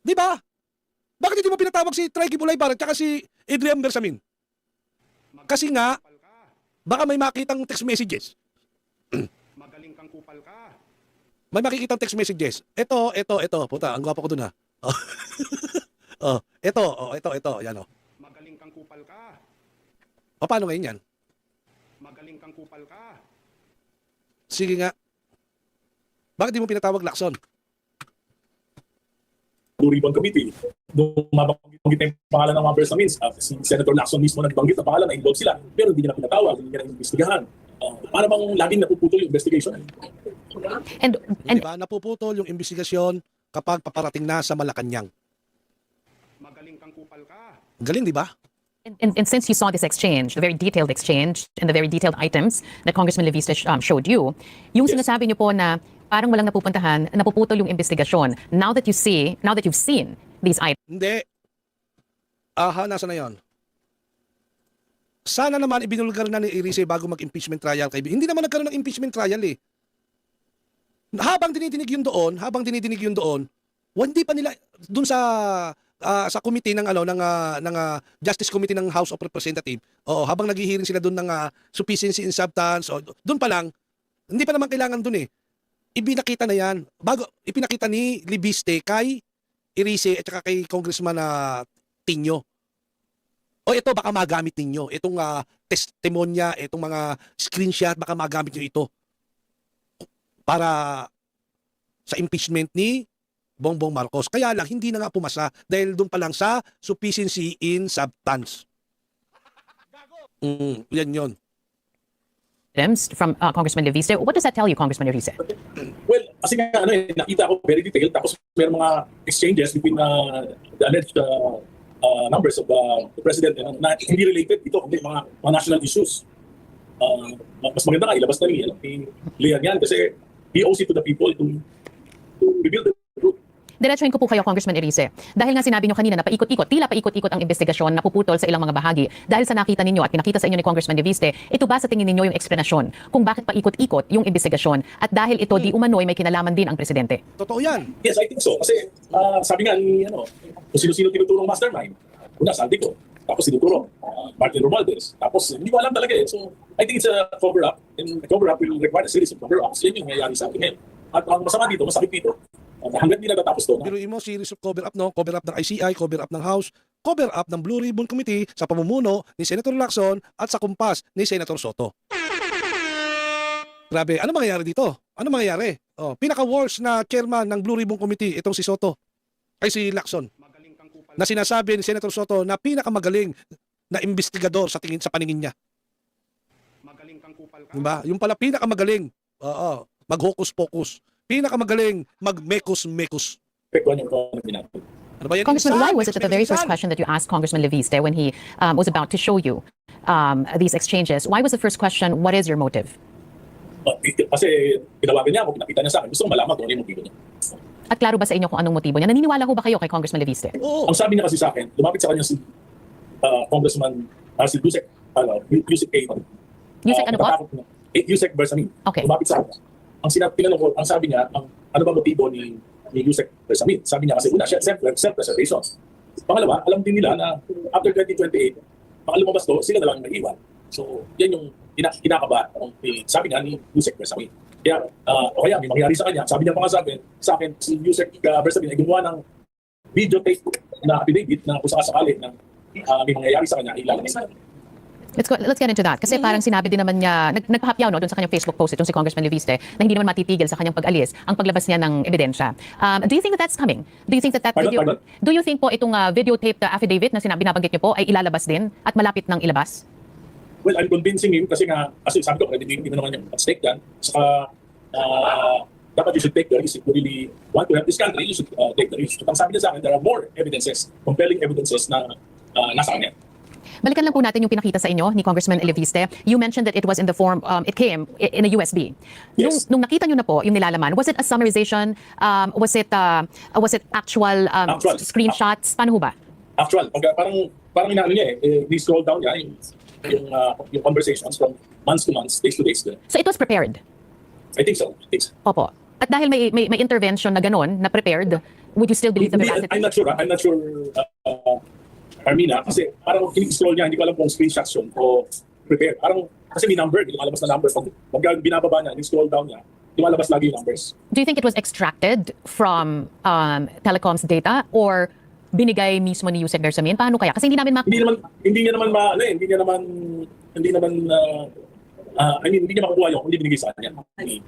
di ba? Bakit hindi mo pinatawag si Trigave Ulaybar at saka si Adrian Bersamin? Kasi nga, baka may makitang text messages. Magaling kang kupal ka. May makikitang text messages. Ito. Puta, ang gwapo ko dun Ito. Yan Magaling kang kupal ka. Paano ngayon yan? Magaling kang kupal ka. Sige nga. Bakit di mo pinatawag, Lacson? Blue Ribbon Committee, nung mabanggit na yung pangalan ng mga Bersamins, si Senator Lacson mismo nagbanggit na pangalan, na-involve sila, pero hindi niya na pinatawag, hindi niya na investigahan. Para bang laging napuputol yung investigation? And Diba? Napuputol yung investigasyon kapag paparating na sa Malacanang. Magaling kang kupal ka. Galing, di ba? And since you saw this exchange, the very detailed exchange and the very detailed items that Congressman Levista showed you, yung sinasabi niyo po na parang walang napupuntahan, napuputol yung investigasyon. Now that you've seen these items. Hindi. Nasa na yon? Sana naman ibinulgar na ni Erice bago mag-impeachment trial kay Hindi naman nagkaroon ng impeachment trial Habang dinidinig yun doon, hindi pa nila doon sa committee ng Justice Committee ng House of Representatives. Habang naghihiring sila doon ng sufficiency in substance, doon pa lang, hindi pa naman kailangan doon Ipinakita na yan. Ipinakita ni Libiste kay Erice at saka kay Congressman Tinio. Ito baka magamit ninyo. Itong testimonya, itong mga screenshot, baka magamit nyo ito para sa impeachment ni Bongbong Marcos. Kaya lang, hindi na nga pumasa dahil doon pa lang sa sufficiency in substance. Yan yun. Items from Congressman Levista. What does that tell you, Congressman Erice? Well, kasi nga, nakita ko very detailed, tapos mayroong mga exchanges between the alleged numbers of the President na hindi related ito, kundi mga national issues. Mas maganda nga, ilabas na ni Leon yan kasi he owes it to the people to reveal the truth. Diretsuhin ko po kayo, Congressman Erice. Dahil nga sinabi nyo kanina na tila paikot-ikot ang investigasyon, napuputol sa ilang mga bahagi. Dahil sa nakita ninyo at pinakita sa inyo ni Congressman Leviste, ito ba sa tingin ninyo yung eksplanasyon kung bakit paikot-ikot yung investigasyon at dahil ito di umano'y may kinalaman din ang presidente? Totoo yan. Yes, I think so. Kasi sabi nga ni kung sino-sino tinuturong mastermind. Una, Saldico. Tapos tinuturo Martin Romualdez. Tapos hindi ko alam talaga So I think it's a cover-up. And a cover-up will require a series of cover-ups. Yan yung nangyayari sa akin ngayon. At ang masama dito, masakit dito. Hanggang hindi natatapos to. Biruin mo, series of cover-up, cover-up ng ICI, cover-up ng House, cover-up ng Blue Ribbon Committee sa pamumuno ni Senator Lacson at sa kumpas ni Senator Soto. Grabe, ano mangyayari dito? Ano mangyayari? Oh, pinaka-worst na chairman ng Blue Ribbon Committee, itong si Soto, ay si Lacson, Magaling kang kupal na sinasabi ni Senator Soto na pinakamagaling na investigador sa paningin niya. Magaling kang kupal ka. Diba? Yung pala pinakamagaling, mag-hocus-pocus. Pinakamagaling mag-mekos-mekos. Epektuhan yung economy natin. Ano ba yan? Congressman, why Insan, was it that the very first insan. question that you asked Congressman Leviste when he was about to show you these exchanges, why was the first question, what is your motive? Kasi pinawagan niya ako, pinakita niya sa akin. Gusto ko malaman kung ano yung motibo niya. At klaro ba sa inyo kung anong motibo niya? Naniniwala ho ba kayo kay Congressman Leviste? Oo. Ang sabi niya kasi sa akin, lumapit sa kanya si Congressman, si Yusek, Yusek A. Yusek ano po? Yusek Bersamin. Okay. Lumapit sa kanya. Tinanong ko, ang sabi niya, ano ba motibo ni Yusek Bersamin? Sabi niya kasi una, self-preservation. Pangalawa, alam din nila na after 2028, baka lumabas to, sila na lang nag-iwan. So, yan yung kinakaba. Sabi nga ni Yusek Bersamin. Kaya, o kaya may mangyari sa kanya. Sabi niya pa nga sa akin si Yusek Bersamin ay gumawa ng videotape na affidavit na kung sakasakali na may mangyayari sa kanya, ilalabas na. Let's get into that. Kasi parang sinabi din naman niya, nagpahapyaw no, doon sa kanyang Facebook post, itong si Congressman Leviste, na hindi naman matitigil sa kanyang pag-alis ang paglabas niya ng ebidensya. Do you think that that's coming? Do you think that Pardon? Do you think po itong videotape affidavit na binabanggit niyo po ay ilalabas din at malapit nang ilabas? Well, I'm convincing him kasi sabi ko, credibility mo naman yung at stake yan. Saka, dapat you should take the risk. If you really want to help this country, you should take the risk. At ang sabi niya sa akin, there are more evidences, compelling evidences na nasa kanya. Balikan lang po natin yung pinakita sa inyo ni Congressman Leviste. You mentioned that it was in the form, it came in a USB. Yes. Nung nakita nyo na po yung nilalaman, was it a summarization? Was it actual Actual. screenshots? Paano ho ba? Actual, parang inaano niya ni-scroll down niya yung conversations from months to months, days to days. So it was prepared? I think so. Opo. At dahil may intervention na ganon, na prepared, would you still believe the veracity? I'm not sure, Armina, kasi parang scroll niya, hindi ko alam kung screenshots yun o prepared. Parang, kasi may number, hindi lumalabas na number. Pag binababa niya, scroll down niya, lumalabas lagi yung numbers. Do you think it was extracted from Telecom's data or binigay mismo ni Yusek Bersamin? Paano kaya? Kasi hindi niya makukuha yun, hindi binigay sa kanya. Ni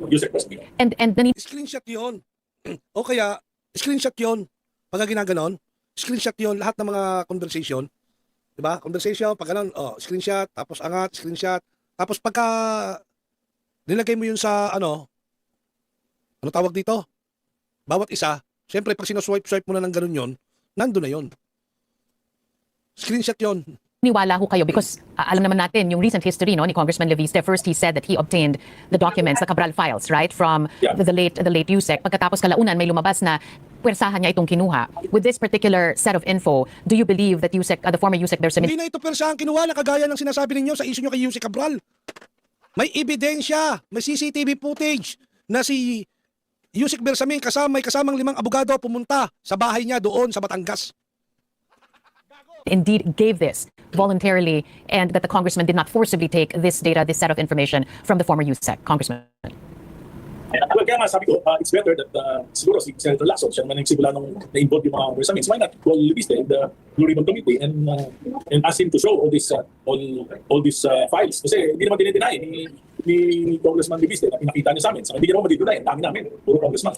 Yusek Bersamin. And Screenshot yun. O kaya, screenshot yun. Pagka ginaganon, screenshot yun, lahat ng mga conversation. Diba? Conversation, pag ganon, screenshot, tapos angat, screenshot. Tapos pagka nilagay mo yun sa, ano tawag dito? Bawat isa, siyempre pag sinuswipe mo na ng ganon yun, nandun na yun. Screenshot yun. niwala ho kayo because alam naman natin yung recent history no ni Congressman Leviste. First he said that he obtained the documents, the Cabral files, right, from the late Yusek. Pagkatapos kalaunan may lumabas na pwersahan niya itong kinuha. With this particular set of info, do you believe that Yusek, the former Yusek Bersamin... Hindi na ito pwersahan kinuha na kagaya ng sinasabi ninyo sa issue nyo kay Yusek Cabral. May ebidensya, may CCTV footage na si Yusek Bersamin kasamang 5 abogado pumunta sa bahay niya doon sa Batangas. Indeed gave this voluntarily and that the congressman did not forcibly take this data, this set of information from the former Yusek. Congressman. Well, kaya nga sabi ko, it's better that siguro si Senator Lacson, siya naman nagsimula nung na-involve yung mga Bersamin. Why not call Leviste and the Blue Ribbon Committee and ask him to show all these files? Kasi hindi naman dinideny ni Congressman Leviste na pinakita niya sa amin. So, hindi naman madideny. Ang dami namin. Puro Congressman.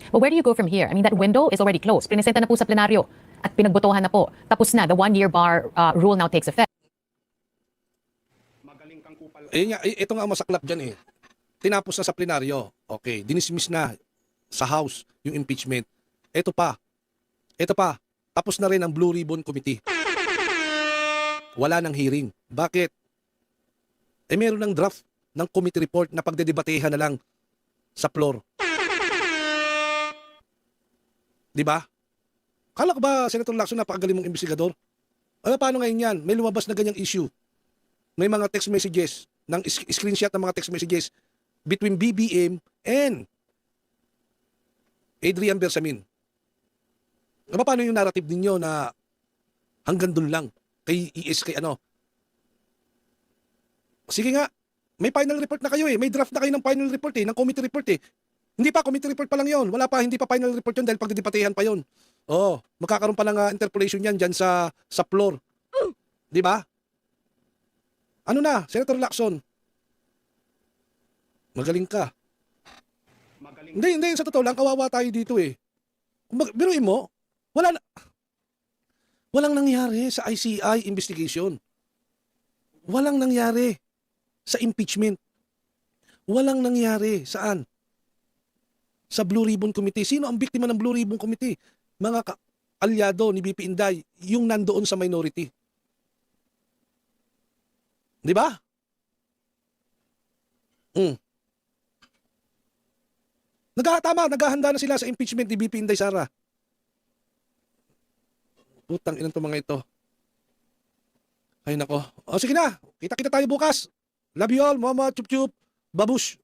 Well, where do you go from here? I mean, that window is already closed. Pinesenta na po sa plenaryo at pinagbotohan na po. Tapos na, the 1-year bar rule now takes effect. Magaling kang kupal. Ito nga ang masaklap dyan eh. Tinapos na sa plenaryo. Okay, dinismiss na sa House yung impeachment. Ito pa. Tapos na rin ang Blue Ribbon Committee. Wala nang hearing. Bakit? Meron ng draft ng committee report na pagdedebatehan na lang sa floor. Di ba? Kala ko ba, Senator Lacson, napakagaling mong investigador? Paano ngayon yan? May lumabas na ganyang issue. May mga text messages, screenshot ng mga text messages between BBM and Adrian Bersamin. Paano yung narrative ninyo na hanggang dun lang kay kay ano? Sige nga, may final report na kayo eh. May draft na kayo ng final report eh, ng committee report eh. Hindi pa, committee report pa lang yon. Hindi pa final report yun dahil pagdidebatehan pa yon. Magkakaroon pa ng interpolation yan dyan sa floor. Di ba? Ano na, Senator Lacson? Magaling ka. Magaling Hindi, sa totoo lang, kawawa tayo dito eh. Biruin mo, walang nangyari sa ICI investigation. Walang nangyari sa impeachment. Walang nangyari saan? Sa Blue Ribbon Committee. Sino ang biktima ng Blue Ribbon Committee? Mga alyado ni BP Inday, yung nandoon sa minority. Di ba? Naghahanda na sila sa impeachment ni BP Inday Sara. Putang inang to mga ito. Ay nako. O sige na, kita-kita tayo bukas. Love you all, mama, chup chup, babush.